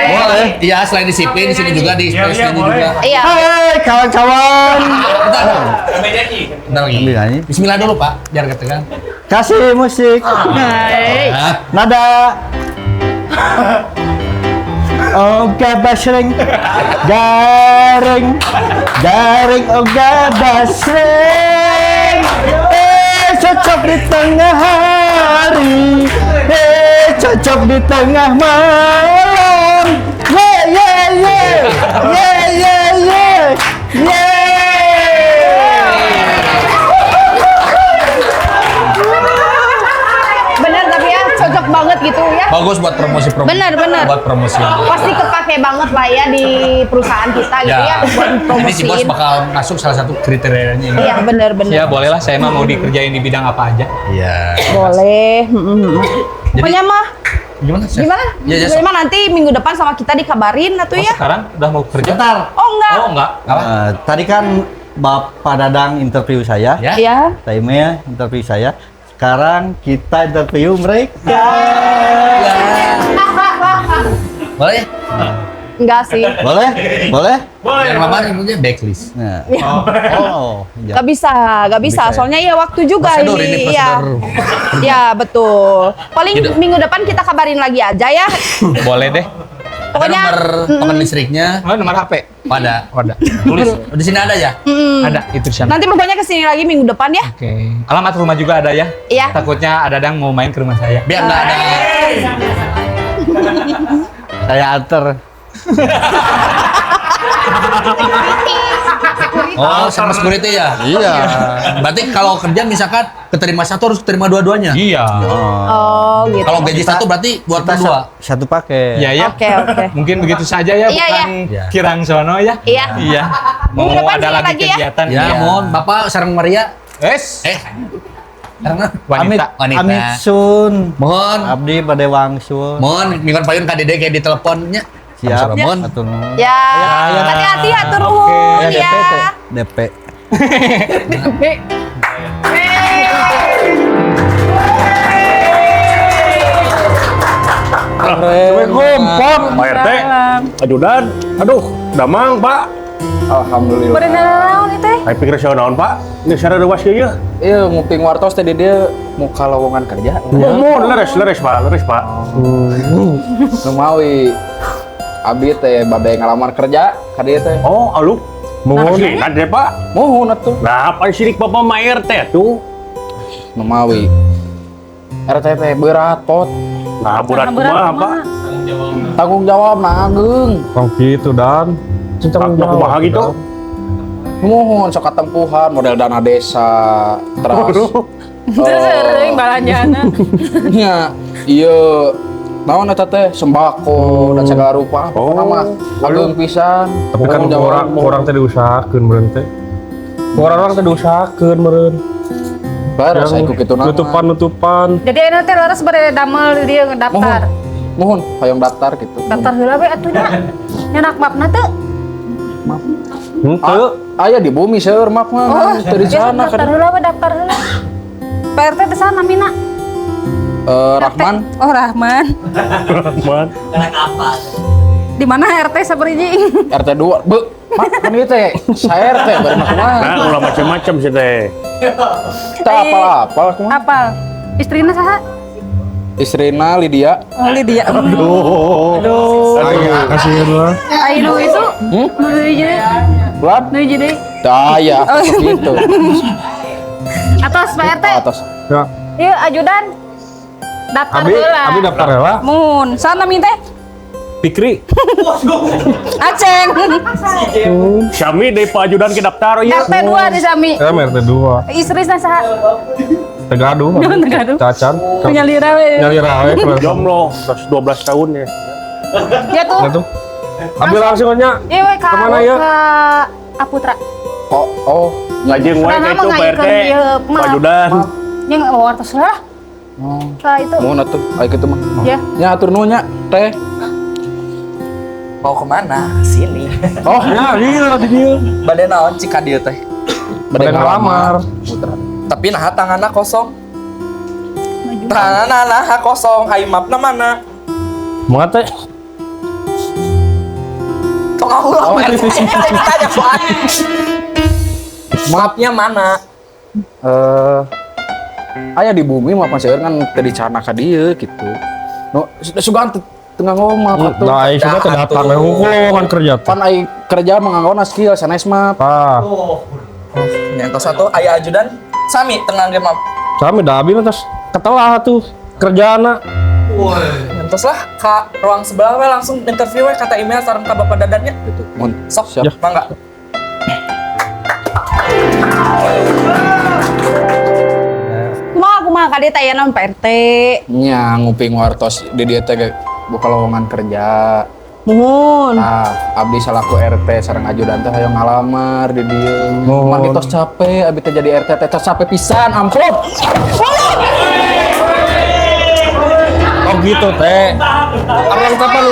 Boleh. Iya, selain disiplin di sini juga di space ini juga. Iya. Hai kawan-kawan. Bentar dong. Bentar lagi. Ambil nyanyi. Bismillah dulu Pak, biar ketegang. Kasih musik. Nah, Nada. Oga basreng, garing, oga basreng. Cocok di tengah hari, cocok di tengah malam. Bener tapi ya, cocok banget gitu ya. bagus buat promosi. Bener. Buat promosi. Pasti kepake banget lah ya di perusahaan kita gitu ya buat Ini si bos promosiin. bakal masuk salah satu kriterianya ini. Iya bener. Ya bolehlah, saya mah mau dikerjain di bidang apa aja. Iya. Boleh. Pokoknya mah Gimana? Chef? gimana? Ya, ya, Gimana nanti minggu depan sama kita dikabarin atau Oh, ya? sekarang udah mau kerja? Oh enggak. Oh enggak. Tadi kan Bapak Dadang interview saya, Ya. Iya. Taimnya interview saya. Sekarang kita interview mereka. Boleh? Enggak sih. Boleh? Yang lama nyebutnya backlist. Nah. Oh, ya. Gak bisa. Soalnya ya waktu juga Prosedur ini, Iya. prosedur. Ya betul. Paling Gitu. minggu depan kita kabarin lagi aja ya. Boleh deh. Pokoknya Ada nomor papan listriknya. Oh, nomor HP. Ada. Tulis. Di sini ada ya? Ada itu di sana. nanti pokoknya kesini lagi minggu depan ya. Oke. Alamat rumah juga ada ya? Iya. Takutnya ada Dadang mau main ke rumah saya. Biar nggak ada. Saya anter. Oh, sama security ya? Iya. Berarti kalau kerja misalkan keterima satu harus keterima dua-duanya. Iya. Oh gitu. Kalau gaji satu berarti buat Kita berdua. satu pakai. Iya ya. Oke. Mungkin begitu saja ya, Iya, bukan iya. kirang sono ya. Iya. Iya. Mau Minggu depan ada sini lagi lagi ya. kegiatan. Ya, Iya. mohon Bapak sarang Maria. Es. Karena Wanita. wanita. Amit sun. Mohon, Abdi pada wangsul. mohon mingguan payun KDD kayak di teleponnya. Siap. Mohon. Atur nuhun. Ya. Hati-hati atur nuhun Ya, ya. DP. Assalamualaikum, Pak. Pak RT. Ajudan. Aduh, damang, Pak. Alhamdulillah. Berenang nih teh. Saya pikir saya naon, Pak. Ini saya ada wasnya ya. Iya, nguping wartos tadi dia muka lowongan kerja. Mohon, leres, Pak. Numawi abi teh babe ngalamar kerja ka dieu teh. Oh, aluk. Mohon singkat deh, Pak. Mohon atuh. Nah, apa sirik Bapak Ma RT tuh? Numawi. RT teh berat pot. Nah, burat kumaha, Pak? Tanggung jawab nanggung. Oh gitu dan. Tanggung jawab gitu. Mohon sok katempuhan model dana desa terus Sering balanjana. nya iya naon eta teh sembako dan segala rupa nama agung pisan. Tapi kan orang teh diusahakeun meureun teh. Orang teh diusahakeun meureun. Baru saya ikut itu nama. Nutupan. Jadi enak teh laras bade damel dia ngedaftar. Mohon hayang daftar gitu. Daftar heula we atuh nya. Nyanak mapna teu. Henteu. Aya di bumi seueur map mah teu di sana Daftar kan. heula we daftar heula. PRT di sana mina. Rahman. Oh Rahman. Rahman. Di mana RT saberiji? RT 2. Bu, kan ieu teh saya RT bari mah kumaha. Nah, ulah macam-macam sih teh. Teu apal-apal kumaha. Apal. Istrina saha? Istrina Lydia. Oh Lydia. Aduh. Kasihan lah. Ayo itu. Nu jadi. Buat? Nu jadi. Tah ya, gitu. Atas Pak RT. Atas. Ya. Iya ajudan. Daftar heula. Abi daftar heula. Mun, sana minta. Pikri. Aceng. Syami dari Pak Ajudan ke daftar ya. RT 2 di Sami. RT 2. Istrina saha? Tegaduh. Tegaduh. Cacan. Penyalira we. Nyari rawe. Jomblo. 12 tahun ya. Ya tuh. Nah tuh. Abi langsung aja. Iya we ka. Kemana ya? Ka Aputra. Oh, ngajeng wae ka itu Pak RT. Pak Ajudan. Nya ngawartos lah. Ka itu. Mohon atuh, aya kitu mah. Ya. Nya atur nuhun nya, Teh. Mau kemana? Sini. Oh, Ya, iya di dia. Bade naon cika dieu teh. bade ngalamar. Tapi nah tanganna kosong. Tanganna nah kosong, ai mapna mana? Moal teh. Tong Allah, Pak RT. Tanya Pak. Mapnya mana? Aya di bumi mah seueur kan teu dicana ka dieu gitu. No, sugan tengah ngomong atuh. Nah, ieu teh datang we lowongan kerja teh. Pan ai kerja menganggona skill sanes mah. Ah, Nyentos satu aya ajudan sami tengah ge map. sami da abi mah tos ketelah tuh kerjaana. Nyentos lah ka ruang sebelah we langsung interview we kata email sareng ka Bapak Dadannya. Gitu. Mun Sok, siap. mangga. Kumaha ka dieu teh aya naon Pak RT? Nya nguping wartos di dieu teh buka lowongan kerja. Mun. Nah, abdi salaku RT sareng ajudan teh hayang ngalamar di dieu. Mohon. Mandi tos capek, abdi teh jadi RT teh tos capek pisan, amplop. Oh gitu teh. Orang kapan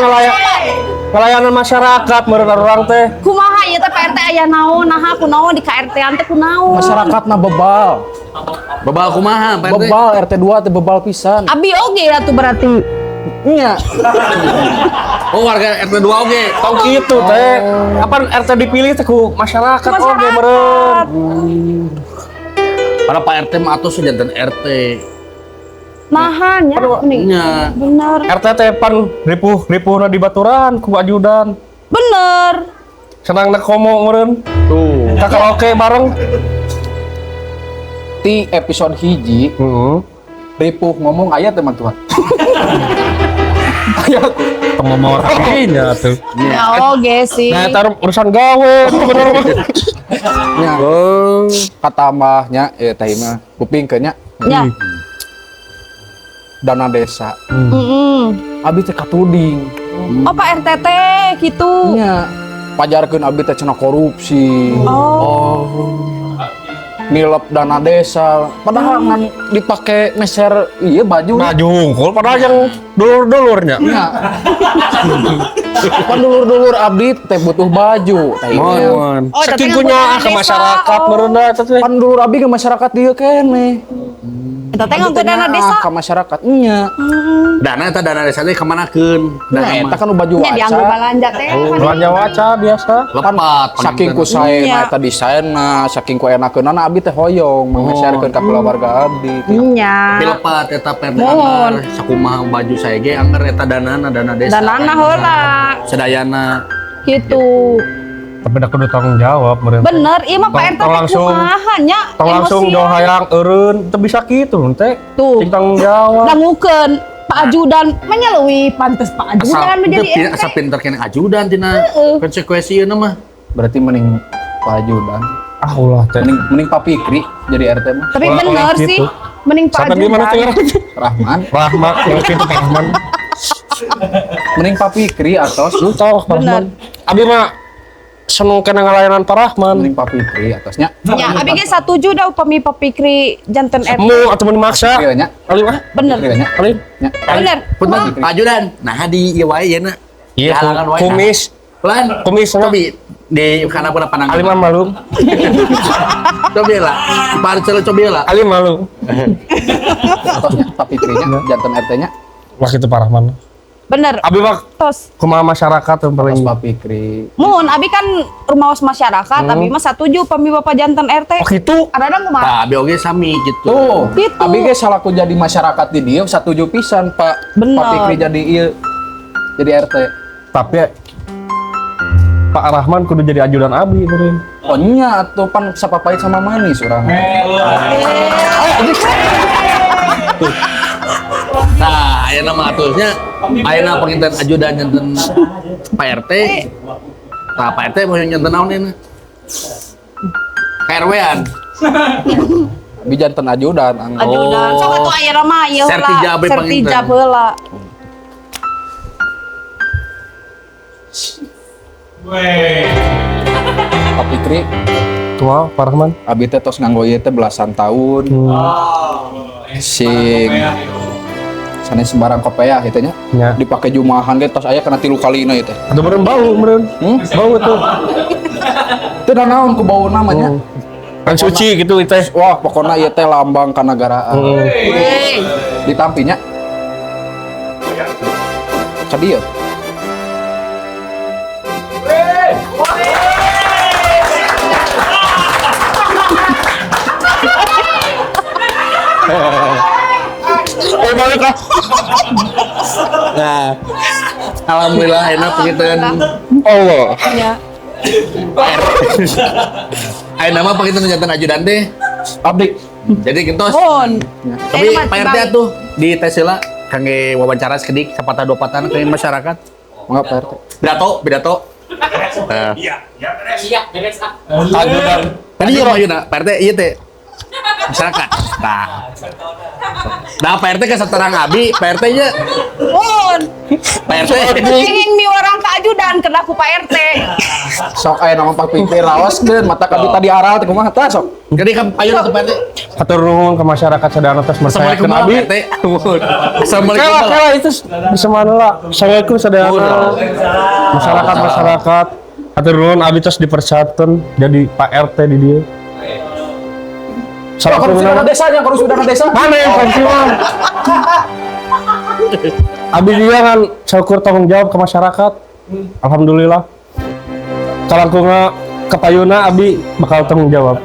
ngelayanan masyarakat meureun orang teh. Kumaha ieu teh Pak RT aya naon? Naha kunaon di KRT-an teh kunaon? Masyarakatna bebal. Bebal kumaha, Pak RT? Bebal RT 2 teh bebal pisan. Abi oge atuh berarti. Nya. Oh, warga RT 2 oge. Tong gitu teh. Kapan RT dipilih teh ku masyarakat oge meureun. Para Pak RT mah atuh sejanten RT. Naha nya nih. Nya. Bener. RT teh pan ripuh di baturan ku ajudan. Bener. Senang komo meureun. Tuh. Ka karaoke bareng. Ti episode hiji ripuh ngomong aya teman Tuhan. Aya Temu mau rapinya tuh. Ya oge sih. Nah, tar urusan gawe bener. nya. Kata mbahnya teh mah kupingkeun nya Ya. dana desa. Abi teh katuding. Oh Pak RT teh gitu. Nya. Pajarkeun abi teh cenah korupsi. Nilep dana desa, padahal ngan dipake meser iya baju. Baju unggul padahal yang dulur-dulurnya. Iya. Pan dulur-dulur abdi teh butuh baju. Tah ieu. Oh, Saking tapi punya nganggo ke dana masyarakat desa, meureun da eta teh. Pan dulur abdi ke masyarakat dieu keneh. Eta teh nganggo dana desa. Ke masyarakat nya. Dana eta dana desa teh kemanakeun? Nah, eta kan nu baju Nya dianggo waca. balanja teh. Belanja waca biasa. Lepat. Saking ku saena eta desainna, saking ku enakeunana abdi teh hoyong mengeserkeun ka keluarga abdi. Nya. Tapi lepat eta PRT Mohon. anggar sakumaha baju saya ge anggar eta danana dana desa. Danana heula. Sedayana. Gitu. Tapi da kudu tanggung jawab meureun. Bener, ieu mah Pak RT Tong teh langsung- kumaha nya? Tong langsung Emosian. jauh hayang eureun teu bisa kitu teh. Tuh. Cing tanggung jawab. Dangukeun. Pak Ajudan menyelui pantes Pak Ajudan menjadi RT. Asa pinter kena ajudan tina konsekuensi ieu mah. Berarti mending Pak Ajudan. Allah teh. Mending Pak Fikri jadi RT mah. Tapi bener sih, mending Pak Ajudan. Rahman. Rahmat, itu Pak Rahman. Mending Pak Fikri atau Lu tahu Pak Rahman. Abi mah seneng kena ngelayanan Pak Rahman. mending Pak Fikri atasnya. Ya, abi ge setuju dah upami Pak Fikri janten RT. Mu atau memaksa. Fikri nya. Ali mah. Bener. Fikri nya. Ali. Bener. Punten Pak Ajudan. Nah di ieu wae yeuna. Iya, kumis. Pelan. Kumis Cobi di kana pun panang. Ali mah malu. Cobi lah. Parcel cobi lah. Ali malu. Atosnya Pak Fikri nya janten RT nya. Wah itu Pak Rahman. Bener. Abi mah Tos. kumaha masyarakat yang paling Pak Fikri. Mun abi kan rumah masyarakat, abi mah setuju upami Bapak janten RT. Oh gitu. Kadang kumaha? Nah, abi oge sami gitu. Tuh, Gitu. abi ge salaku jadi masyarakat di dia setuju pisan Pak. Bener. Pak Fikri jadi ieu jadi RT. Tapi Pak Rahman kudu jadi ajudan Abi beureun. Oh nya atuh pan sapapait sama manis urang. Nah, ayeuna mah atuhnya ayeuna penginten ajudan janten Pak RT. Tah Pak RT mau janten naon ini? KRW-an. Abi janten ajudan. Ajudan. Sok atuh ayeuna mah ieu heula. Sertijab we panginten. Sertijab heula. Pak Fikri, Tua Pak Rahman. abi teh tos nganggo ieu teh belasan tahun. Sing sanes sembarang kopiah itu nya. Ya. Dipake jumahan ge tos aya kana 3 kalina ieu teh. Ada beureun bau beureun. Bau tuh. Teu da naon ku bau namanya. Kan suci gitu teh. Wah, pokoknya ieu teh lambang kanagaraan. Ditampinya. Ka dieu. Balik lah. Nah, alhamdulillah enak penginten Allah. Ya. ayeuna mah penginten janten ajudan teh abdi. Jadi gentos. Mun. Tapi Pak RT atuh di tes heula kangge wawancara sekedik sapatah dua patah ke masyarakat. Mangga Pak RT. Pidato. Ajudan. Tadi ya ayeuna Pak RT ieu teh masyarakat. Nah Pak RT ke saterang abi, Pak RT nya Mun. Pak RT Ingin mi orang ka ajudan kena ku Pak RT. sok aya nama Pak Fikri raos deun mata ka tadi aral teh kumaha tah sok. Jadi kan payun atuh Pak RT. Hatur nuhun ke masyarakat sadayana tos Assalamualaikum mersayakeun Abi. Pak RT. Assalamualaikum. Kala itu bisa mana lah. Assalamualaikum sadayana. Masyarakat. Hatur nuhun Abi tos dipercayakeun jadi Pak RT di dieu. Salah kurang desanya, kalau sudah ke desa. Mana yang pensiun? Abi dia kan syukur tanggung jawab ke masyarakat. Alhamdulillah. Kalangkunga kepayuna Abi bakal tanggung jawab.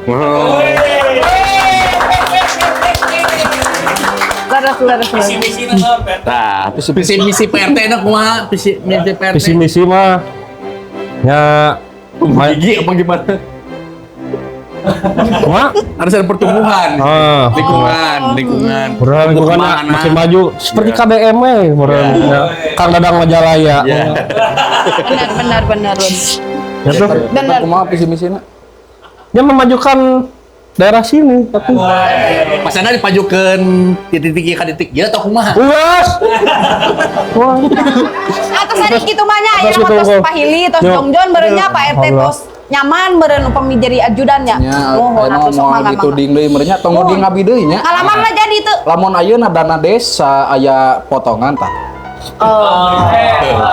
Laras. Nah, visi misi PRT enak kumaha? Visi misi PRT. Visi misi mah ya gigi apa gimana? Mak, Harus ada pertumbuhan. Lingkungan. Beneran lingkungan makin maju seperti KBM beneran. Ya. Kang Dadang Majalaya. Benar. Ya tuh. Benar. Kumaha visi misina? Dia memajukan daerah sini tapi Masana dipajukeun titik-titik ka titik ieu atau kumaha? luas. Wah. Atas hari kitu mah nya aya Atas kitu, tos Ko. pahili tos Yo. jongjon beureunya Pak RT Allah. tos nyaman beureun upami jadi ajudannya. Nya, Mohon atuh sok mangga. dituding deui meureun nya tong nuding abdi deui nya. Ngalaman mah jadi teu. Lamun ayeuna dana desa aya potongan tah.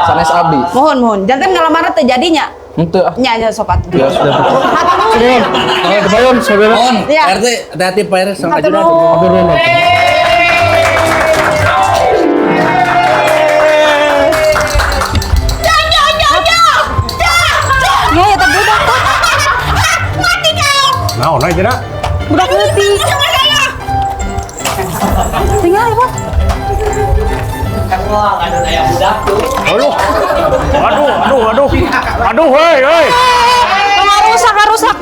Sanes abdi. Mohon. Janten ngalaman teu jadinya. Henteu ah. Nya sok atuh. Ya sudah. Kebayang saudara. On, Iya. RT hati-hati Pak RT sama Hatur ajudan. nuhun. Hatur nuhun. Ya ya budak. Naon aja dah. Budak leutik. Tinggal ibu. Aduh, hei. Rusak.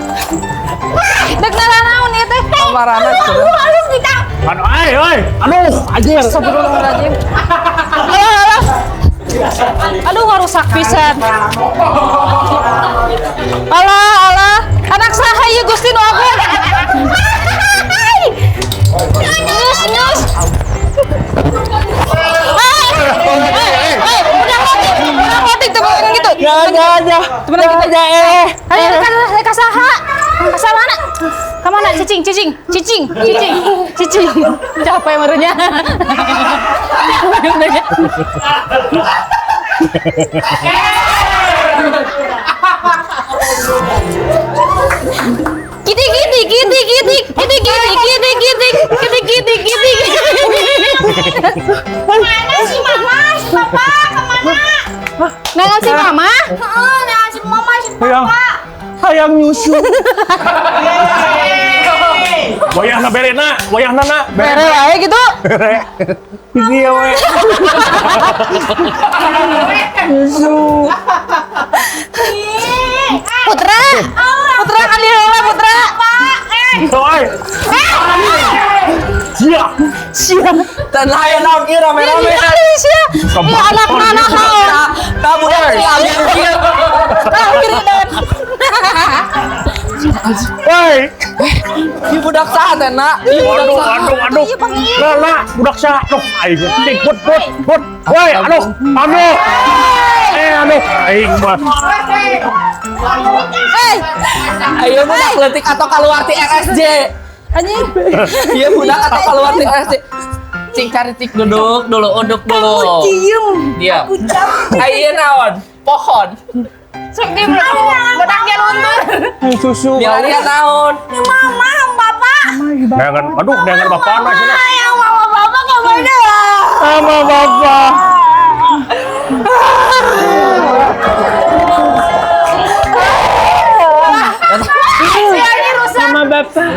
Dek naon ieu teh? marana. Harus kita. Aduh, anjir. Astagfirullahaladzim. Alah. Aduh, ngerusak pisan. Alah. Anak saha ieu Gusti nu agung. Nyus. Udah ngotik tuh gitu. Ya. Temenan kita. Ayo ka saha? Ka mana? Ka mana? Cicing. Capek merenya. Kemana si Mama? Papa kemana? Nengan si Mama? Nengan si Mama si Papa. Hayang nyusu. Wayahna berena, wayahna. Bere wae gitu. Iya we. Nyusu. Putra kan heula Putra. Soai. Sia. Dan lain naon ieu rame-rame. Sia. Anak mana haul. Kamu Kiridan. Woi. Ieu budak saha teh, Nak? Ieu budak saha? Aduh. Lala, budak sa. Aduh, aing put. Woi, aduh. Aduh, aing mah. Ayo budak leutik atau keluar ti RSJ. Anjing. Iya budak atau keluar ti RSJ. Cing cari cik duduk dulu. Diam. Ayo naon? Pohon. Sok di bedaknya luntur. Susu. Dia naon? Mama, Papa. Dengan bapak na sini. Ayah, Mama, Papa kemana? Sama bapak. Ini rusak. Sama bapak.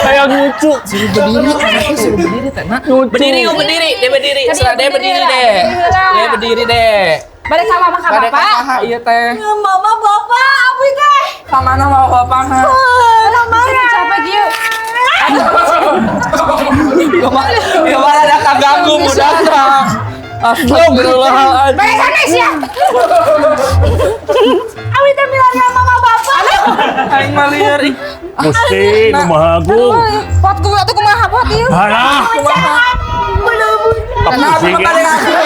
Kayak lucu. Suruh berdiri teh, Nak. Berdiri. Serah dia berdiri deh. Dia berdiri deh. Balik sama Mama Bade Papa. ka saha ieu teh? Mama, Papa, apa teh? Ka mana mau bapak? Mama, capek kieu. Gimana ada kaganggu budak. Astagfirullahaladzim. Balik sana sia. Abi teh milari Mama Papa. Aing mah lieur. Gusti, kumaha agung. Pot kumaha tuh kumaha pot ieu? Halah. Kenapa pada nganggur?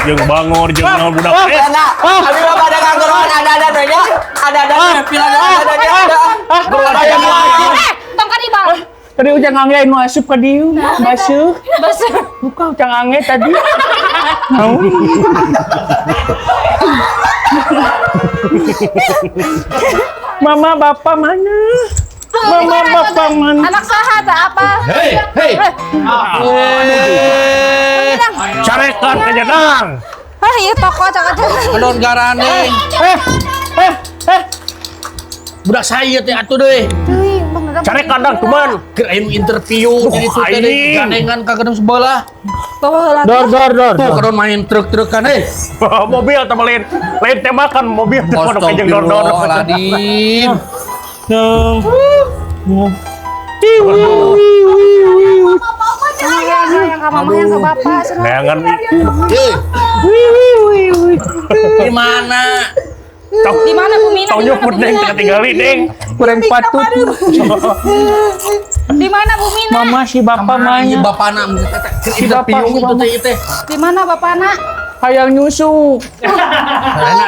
Jeung bangor jeung naon budak. Abi mah pada ngangguran ada nya. Ada pila ada. Tong kan ibal. Tadi ujang angge nu asup ka dieu. Basuh. Buka ujang angge tadi. Mama bapak mana? Mama bapak mana? Anak saha teh apa? Hei. Carekan ka jadang. Ah, ieu toko cak-cak. Kedon garane. Budak saya teh atuh deui. Carek kandang cuman Kirain interview jadi tuh teh anjing. gandengan ka gedung sebelah. Dor. Tuh kedon main truk-trukan Mobil teman lain tembakan mobil teman kajeng dor. Astagfirullahaladzim. Yang ke mama, yang ke bapak. Jangan Di mana? Di mana Bu Mina? tau nyoput neng tinggalin neng. Kurang patut. Di mana Bu Mina? Mama si bapak Iya mana? bapak nak interview itu teh. Di mana bapak nak? Hayang nyusu.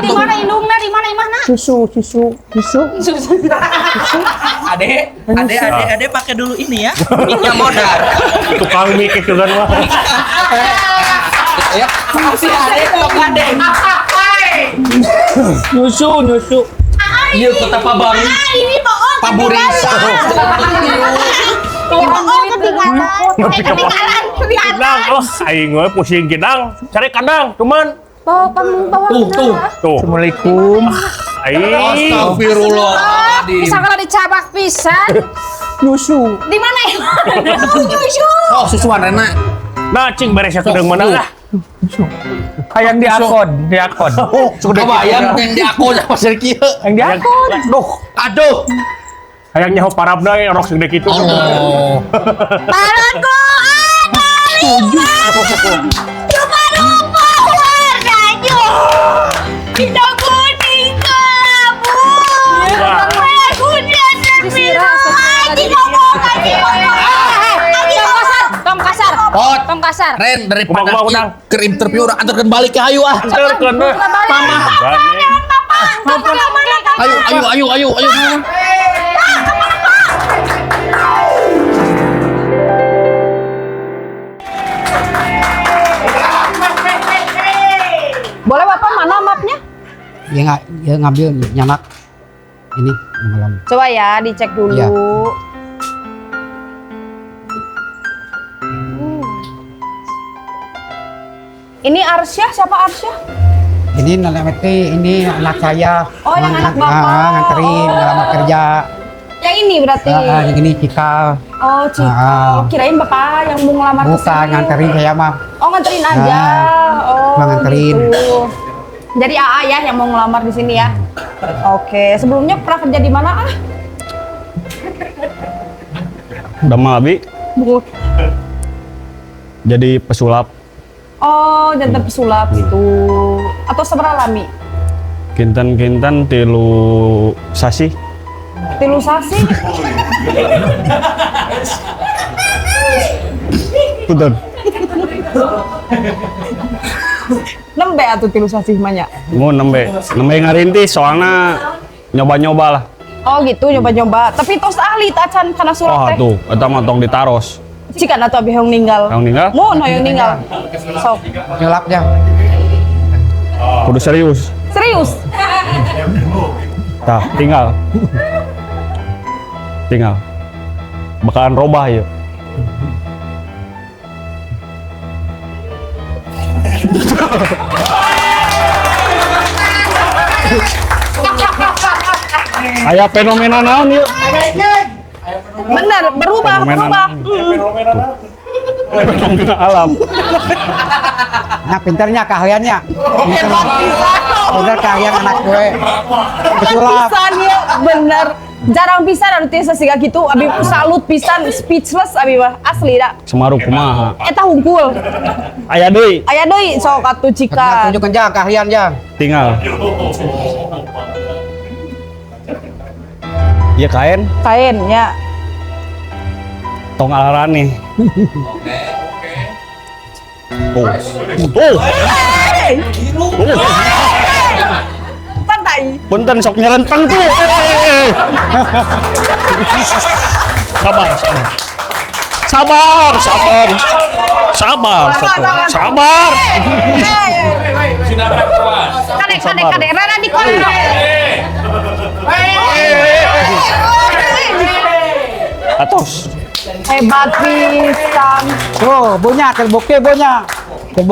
Di mana indungna? Di mana imahna? Susu. Adek pakai dulu ini ya. Minyak modal. Tukang mie kesugan mah. Ya, si adek tok adek. Nyusu. Iya kota Pabaru. Ini bohong. Paburisa. Bohong ketinggalan. Kandang, aing we pusing kidang. Cari kandang, cuman. Bawa Tuh. Assalamualaikum. Aing Astagfirullahaladzim. Bisa kalau dicabak pisan. nyusu. Di mana ya? Nyusu. Oh susuan enak. Nah, cing beres satu dengan mana lah. Hayang diakon. Sudah bayang yang di aku sama Sergio. Yang diakon. Aduh. Hayang nyaho parabna rok segede kitu. Oh. Parutku ada rupa warnanya. Kita kuning kelabu. Aku dia terbiru lagi ngomong lagi. Tom kasar. Pot. Tom kasar. Ren daripada Kumaha, ke interview orang antarkan balik ke ayu ah. Terkeun we. Mama. Ayo. Boleh Bapak mana mapnya? Ya ngambil nyanak ini malam. Coba ya dicek dulu. Ya. Ini Arsya, siapa Arsya? Ini ini anak saya. Oh, yang anak Bapak. Nganterin ngelamar kerja. Yang ini berarti. Yang ini Cikal. Oh, Cika. Kirain Bapak yang mau ngelamar ke Bukan sini. nganterin saya mah. Oh, nganterin aja. Oh, cuma nganterin. gitu. Jadi AA ya yang mau ngelamar di sini ya. Oke, sebelumnya pernah kerja di mana ah? Damel abi Bu. jadi pesulap. Oh, jantan pesulap gitu. Atau seberalami? Kinten-kinten 3 sasi. Tilu sasi. Punten. Nembe atuh tilu sasi manya. Mau nembe ngarintis soalnya nyoba-nyoba lah. Oh gitu, nyoba-nyoba. Tapi tos ahli tak can kana Oh surat teh. tuh, eta mah tong ditaros. Cika atuh abi hoyong ninggal. Hoyong ninggal? Mun hoyong ninggal. Sok. Nyelapnya. Kudu serius. Serius? Tah, tinggal. Bakalan robah ya. Aya fenomena naon yuk? Bener, berubah. Fenomena alam. Nah pinternya keahliannya. Pinter keahlian anak gue. Pesulap. Pisan ya, bener. Jarang pisan anu teh sasiga gitu. Abi salut pisan, speechless abi mah asli dah. Semaru kumaha? Eta hungkul. Aya deui. Aya deui sok atuh Cika. Tunjukkan jang keahlian jang. Tinggal. Iya kain, Kain ya. tong alarani. Santai. Punten sok nyerentang tuh. Sabar. Kade rada dikontrol. Atos. Hebat pisan. Tuh, punya terbukti punya.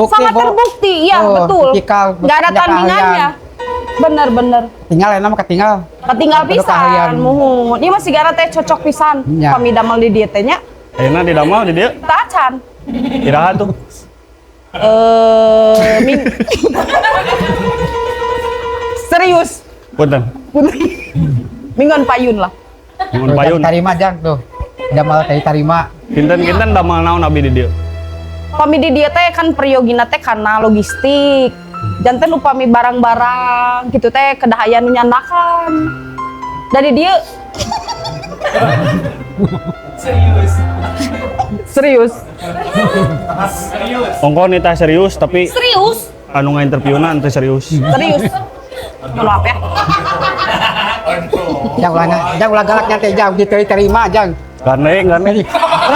Sangat terbukti, iya Oh, betul. Cikal, Gak ada punya tandingannya. Bener. Tinggal enak mah ketinggal. Ketinggal Ada pisan. keahlian. Muhun. Ini masih gara teh cocok pisan. Ya. Kami damel di dieu teh nya. Ayeuna di damel di dieu. Tacan. Iraha tuh. Serius. Punten. Minggon payun lah. Mun payun. Tarima jang tuh. Udah malah tadi tarima. Kinten damel naon abi di dieu. Kami di dieu teh kan periogina teh karena logistik. Janten upami barang-barang gitu teh kedah aya nu nyandakan. Dari dia Serius. Ongko nita serius tapi Serius? anu ngainterviewna teu serius. Serius. Maaf ya. Jang ulah galaknya teh jang diterima jang. Gandeng. Ulah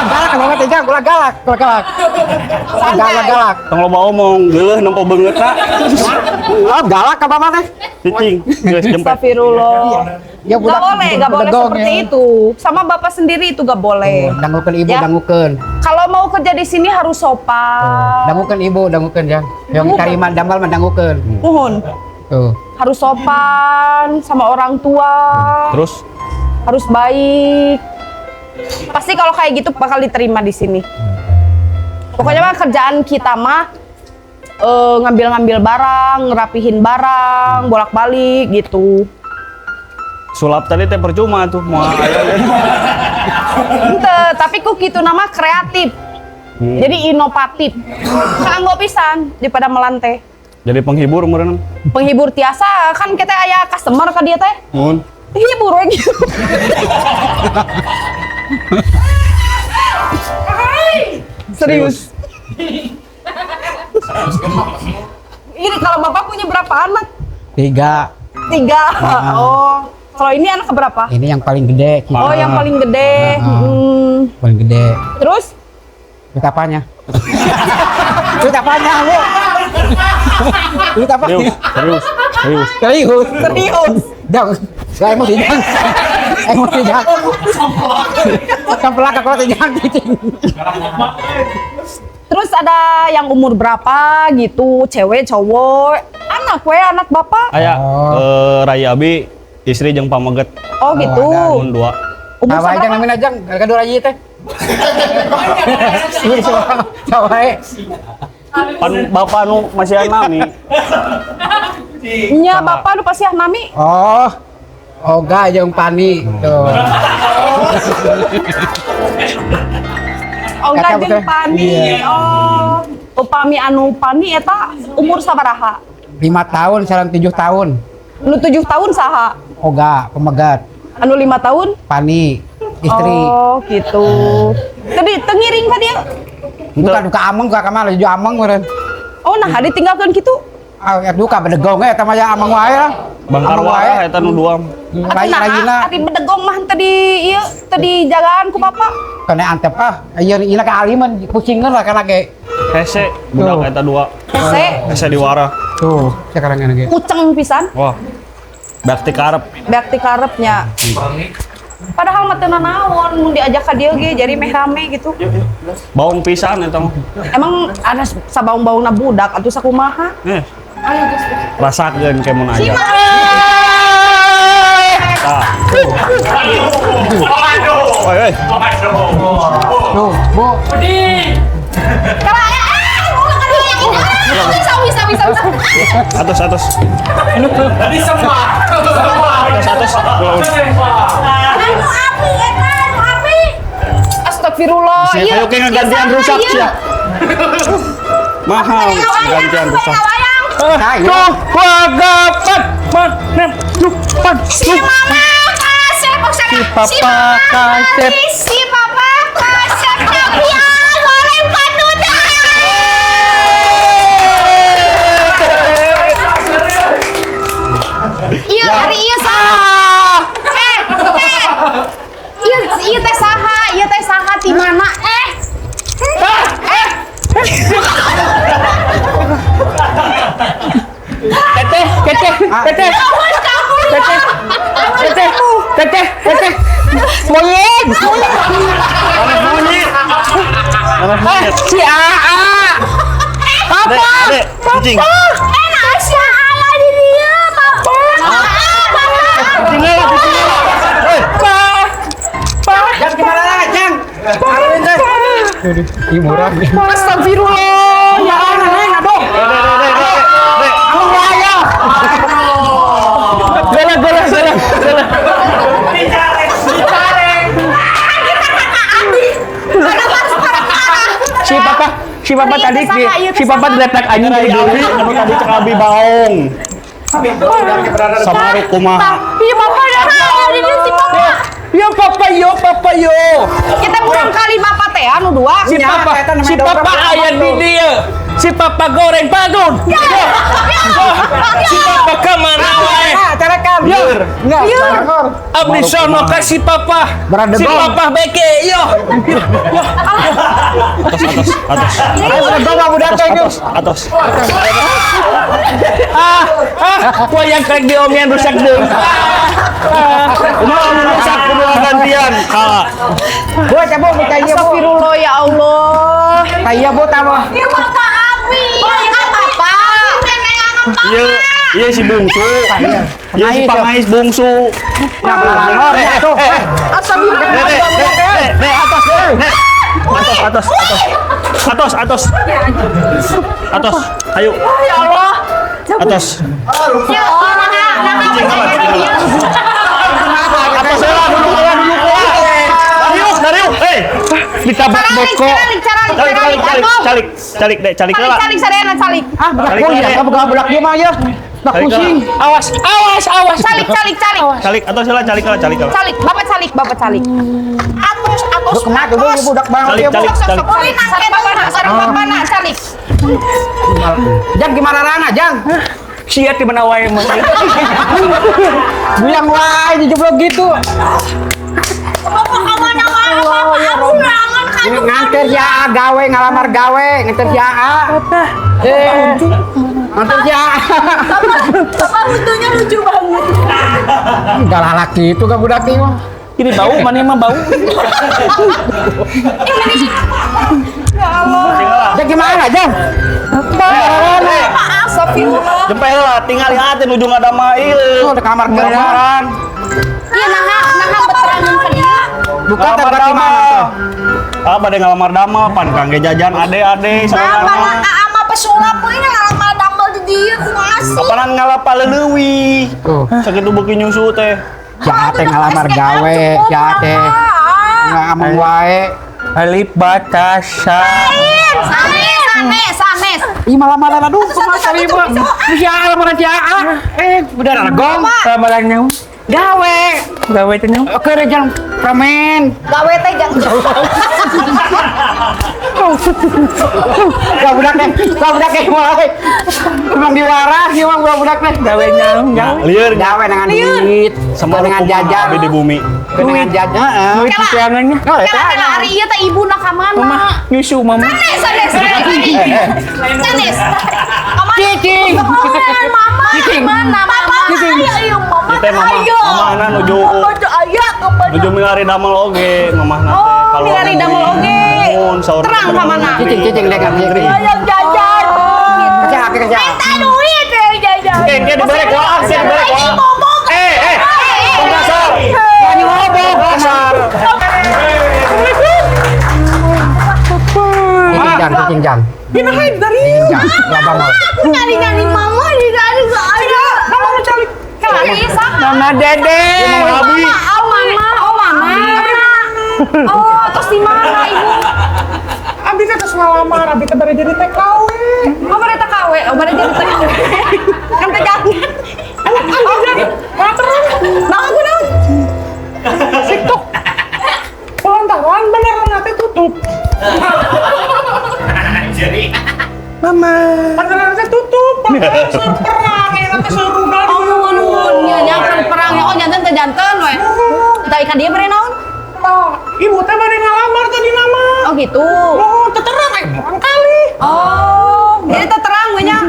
galak banget teh jang, ulah galak. Galak. Tong loba omong geuleuh nempo beungeutna. Ulah galak ka mama teh. Cicing geus jempet. Astagfirullah. Ya Gak boleh seperti itu. Sama bapak sendiri itu gak boleh. Dangukeun ibu, Ya. dangukeun. Kalau mau kerja di sini harus sopan. Dangukeun ibu, dangukeun jang. Yang tarima damal mah dangukeun. Mohon. Tuh. Harus sopan sama orang tua. Terus Harus baik. Pasti kalau kayak gitu bakal diterima di sini. Pokoknya mah kerjaan kita mah ngambil-ngambil barang, ngerapihin barang, bolak-balik gitu. Sulap tadi teh percuma tuh mau Ente, tapi kok gitu nama kreatif. Jadi inovatif. Kanggo pisan daripada melantai. jadi penghibur meureun. Penghibur tiasa kan kita aya customer ka dia teh. Mun. Hibur we gitu. Serius. Ini kalau Bapak punya berapa anak? 3. 3. Oh. Kalau ini anak berapa? Ini yang paling gede. Oh, yang paling gede. Paling gede. Terus? Duit apanya? Duit apanya, Bu? Duit apa? Serius. Serius. Jangan. Gak emosi, jangan. Emosi, jangan. Kan pelaka kalau jangan cicing. Terus ada yang umur berapa gitu, cewek, cowok, anak Bapak. Aya Raya Abi istri jeung pameget. Oh gitu. Mun 2. Umur Apa aja seberapa? namanya aja, gara-gara dua Raya teh. Coba Pan bapak nu masih nami. Nya Bapak nu pasti nami. Oh, Oga jeung Pani tuh. Oh, Eta jeung betul. Pani. Iya. Oh, upami anu Pani eta umur sabaraha? 5 tahun, sekarang 7 tahun. Nu 7 tahun saha? Oga, pemegat. Anu 5 tahun? Pani, istri. Oh, gitu. Tadi tengiring ka dia? Bukan duka ameng, duka kamar, jual ameng meureun. Oh, nah ditinggalkeun kitu? Ah, duka bedegong eta mah ya ameng wae lah. Bangkar Ameng wae. warah eta nu 2. Rayina. Tapi bedegong mah tadi ieu tadi jagaan ku Bapak. Kena antep ieu ina ka aliman pusingkeun lah kana ge. Hese budak eta 2. Hese. Hese di warah. Tuh, sekarang ngene ge. Kuceng pisan. Wah. Bakti karep. Bakti karepnya. Padahal mah teu nanaon mun diajak ka dieu ge jadi meh rame gitu. Baung pisan eta mah. Emang ada sabaung-baungna budak atuh sakumaha? Rasakeun ke mun aya. Tah. Oi. Tuh, Bu. Atus. Astagfirullah. Ayo ke gantian rusak sia. Mahal gantian rusak. Ayo. Wagapan. Si mama kasep Si papa kasep. Si papa kasep tapi goreng panudan. Iya, hari iya saha. Iya teh saha, iya teh saha di mana? Si Aa. Papa. Kucing. Enak si ala di dia, Papa. Astagfirullah. Ya Allah, aduh. Si papa tadi si papa letak anjing dari deui tadi cek abi baong. Sama kumaha. Iya Papa ada di si Papa. Yo papa yo. Kita kurang kali Papa teh anu dua. Si papa aya di dieu. Si papa goreng padun. Si papa ka mana wae? Carakan. Abdi sono ka si papa. Si papa beke yo. Atas. Ayo bedegong budak teh geus. Atas. Yang krek diomian rusak deui. Mau rusak kedua gantian. Bu, coba buka ieu, Bu. Astagfirullah ya Allah. Kaya Bu tambah. Ya Bapak Abi. Ya Papa. Iya si bungsu. Iya si pangais bungsu. Nah, tuh. Astagfirullah. Atas. Atos, ayo. Ya Allah. Atos. Atos lah, duduk. Darius, ditabrak boko. Calik lah. Calik sarena calik. Ah, budak dia mah ya. Tak pusing. Awas. Calik. Calik, Atos lah, calik lah. Calik, bapak calik. Atus. Kemana tuh budak bang? Calik. Sareng bapak nak calik. Jang gimana Rana, Jang? Siat di mana wae mah. Buyang wae dijeblok gitu. Nganter si AA gawe, ngalamar gawe, nganter si AA. Nganter si AA. Bapak lucunya lucu banget. Galak laki itu kan budak ini mah. Ini bau, mana emang bau? Jang gimana, Jang? Jempel lah, tinggal liatin ujung ada mail. Tuh, ada kamar kelaparan. Iya, nah beterangan ke dia. Bukan tempat di mana tuh? Pada ngalamar damel, pan kangge jajan ade sama Ama pesulap ini ngalamar damel di dia kumasih. apaan ngalapa leulewi. Sakitu beuki nyusu teh. Ya teh ngalamar gawe, ya teh. Ngamong wae. Alif batasan. Sanes. Ih malam-malam aduh, kumaha tadi mah. Si AA lamaran si AA. Udah regong. Lamarannya gawe teh nyong. Oke, Rejang ramen. Gawe teh jangan. Gak budak deh mulai. Emang diwaras gimana budak deh. Gawe nyong, lieur Gawe dengan duit, sama dengan jajan. di bumi. Dengan jajan. Duit piangannya. Kela hari ieu teh ibu nak ka mana? Nyusu mama. Sanes. Cicing. Mama. Mana mama? Ayo mama. Kita mama nuju milari damel oge, mamah nate. Oh, milari damel oge. Terang ka mana? Cicing deh kan. Yang jajan. Kerja. Minta duit jajan. Dia dibalik wae, Kasar. Ini ngobok kasar. Cicing jam. Ini dari. Berapa mau? Nyari mama di dari gak ada. Mama cari. Kali saha? Mama Dede. Mama. Oh, terus di mana ibu? Abi teh geus ngalamar, abi teh bari jadi TKW. Oh, bari TKW. Oh, bari jadi TKW. Kan teh jangan. Nah, aku naon? TikTok. Pelontaran beneran nanti tutup. Mama. Beneran nanti tutup. Suruh perang, ya nanti suruh gaduh. Oh, nuhun. Nya kan perang. Oh, janten we. Tah ikan dia bari naon? Ibu teh bari ngalamar tadi nama. Oh, gitu. Oh, terang orang kali. Oh, jadi teh terang we nya.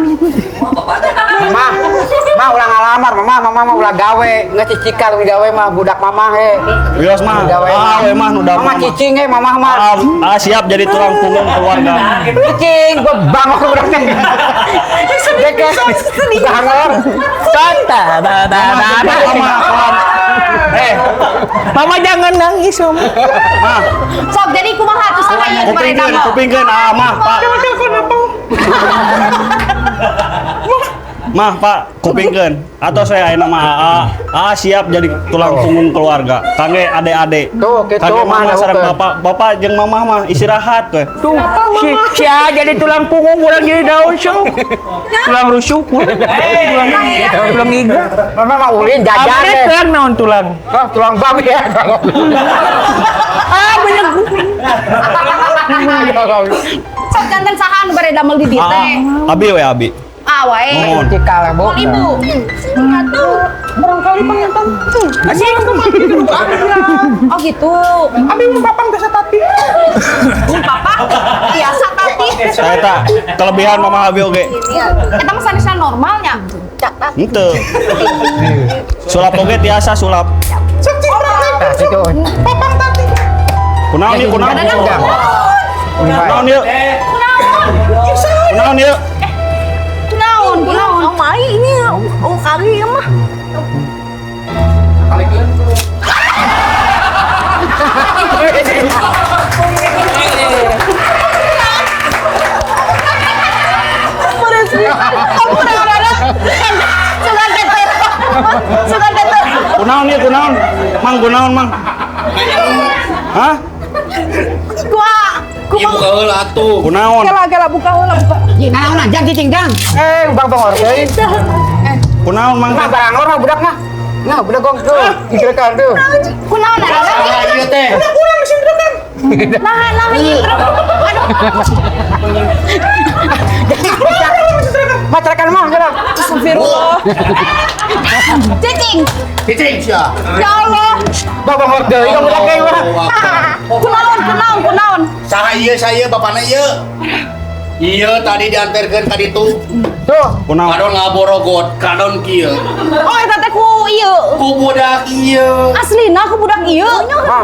Mama ulah ngalamar, mama ulah gawe, nggak cicikal gawe mah budak mama he. Wios mah. Gawe Mah nu mama cicing he, mama mah. Siap jadi tulang punggung keluarga. Cicing, gua bangor budak teh. Deke, bangor. Mama jangan nangis, Mama. Sok jadi kumaha tuh sama ieu kemarin Kupingkeun, mah, Pak. Mah, Pak, kupingkeun. Atau saya aya nama AA siap jadi tulang punggung keluarga. Kangge ade-ade. Tuh, kitu Kangge mah mama sareng bapak jeung mamah mah istirahat we. Tuh, si jadi tulang punggung urang jadi daun sok. Tulang rusuk. Tulang iga. Mama mah ulin jajan Abdi deh. tulang naon tulang? Oh, tulang babi ya. Banyak Sok janten saha nu bari damel di dieu teh? Abi we abi. Wae. Mohon. Cikal Bu. Mohon ibu. Atuh. Barangkali pengen Asih. Oh gitu. Abi mau papang desa tati. Papa biasa tadi. Saya tak kelebihan mama abi oge. Eta mah sanesna normalnya. Henteu. Sulap oge tiasa sulap. Nah, situ. Papang tadi. Kunaon ieu kunaon? Kunaon ieu? Kunaon ieu? Kunaon? Oh, mai ini kali ya mah. Kunaon ya kunaon? Mang kunaon mang? Hah? Ibu kaheula atuh. Kunaon? Kela buka heula buka. Naon aja cicing jang. Bang bangor teh. Kunaon mang? Mah barang orang budak mah. Nah, budak gong tuh. Dikerekan tuh. Kunaon ada? Ieu teh. Nah ieu. Matrakan mah gerak. Astagfirullah. Cicing. Cicing sia. Ya Allah. Bang bangor teh ka budak ge mah. Kunaon. Saha ieu saya bapana ieu? Ieu tadi diantarkeun ka ditu. Tuh. Kunaon? Kadon ngaborogot, kadon kieu. Oh eta teh ku ieu. Ku budak ieu. Aslina ku budak ieu.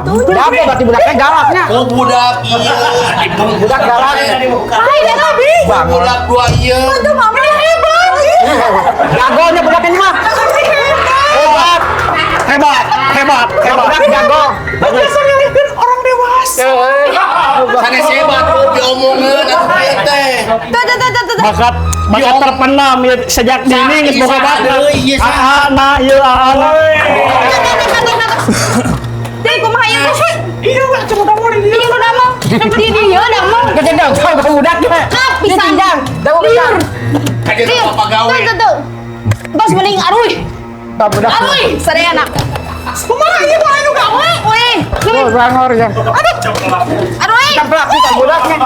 Budak berarti budaknya galaknya. Ku budak ieu. Ibung Budak galak. Hai deh abi. budak dua ieu. Itu mama hebat. Jagonya budaknya mah. Hebat. Budak jago. Orang dewasa. Sanes hebat diomongkeun atuh ieu teh. Tuh. Bakat terpendam ya sejak dini geus boga bakat. Iya, Sa. Nah, ieu aana. Teh kumaha ieu teh? Ieu we coba damel di dieu. Ieu damel. Di dieu damel. Gede dong, kau budak mah. Kap pisan. Dawa pisan. Kajen apa gawe? Tuh. Tos mending aruy. Budak. Aruy, sadayana. Kumaha ieu mah anu gawe? Weh. Bangor ya. Aduh. Aruy. Kan pelaku kan budaknya.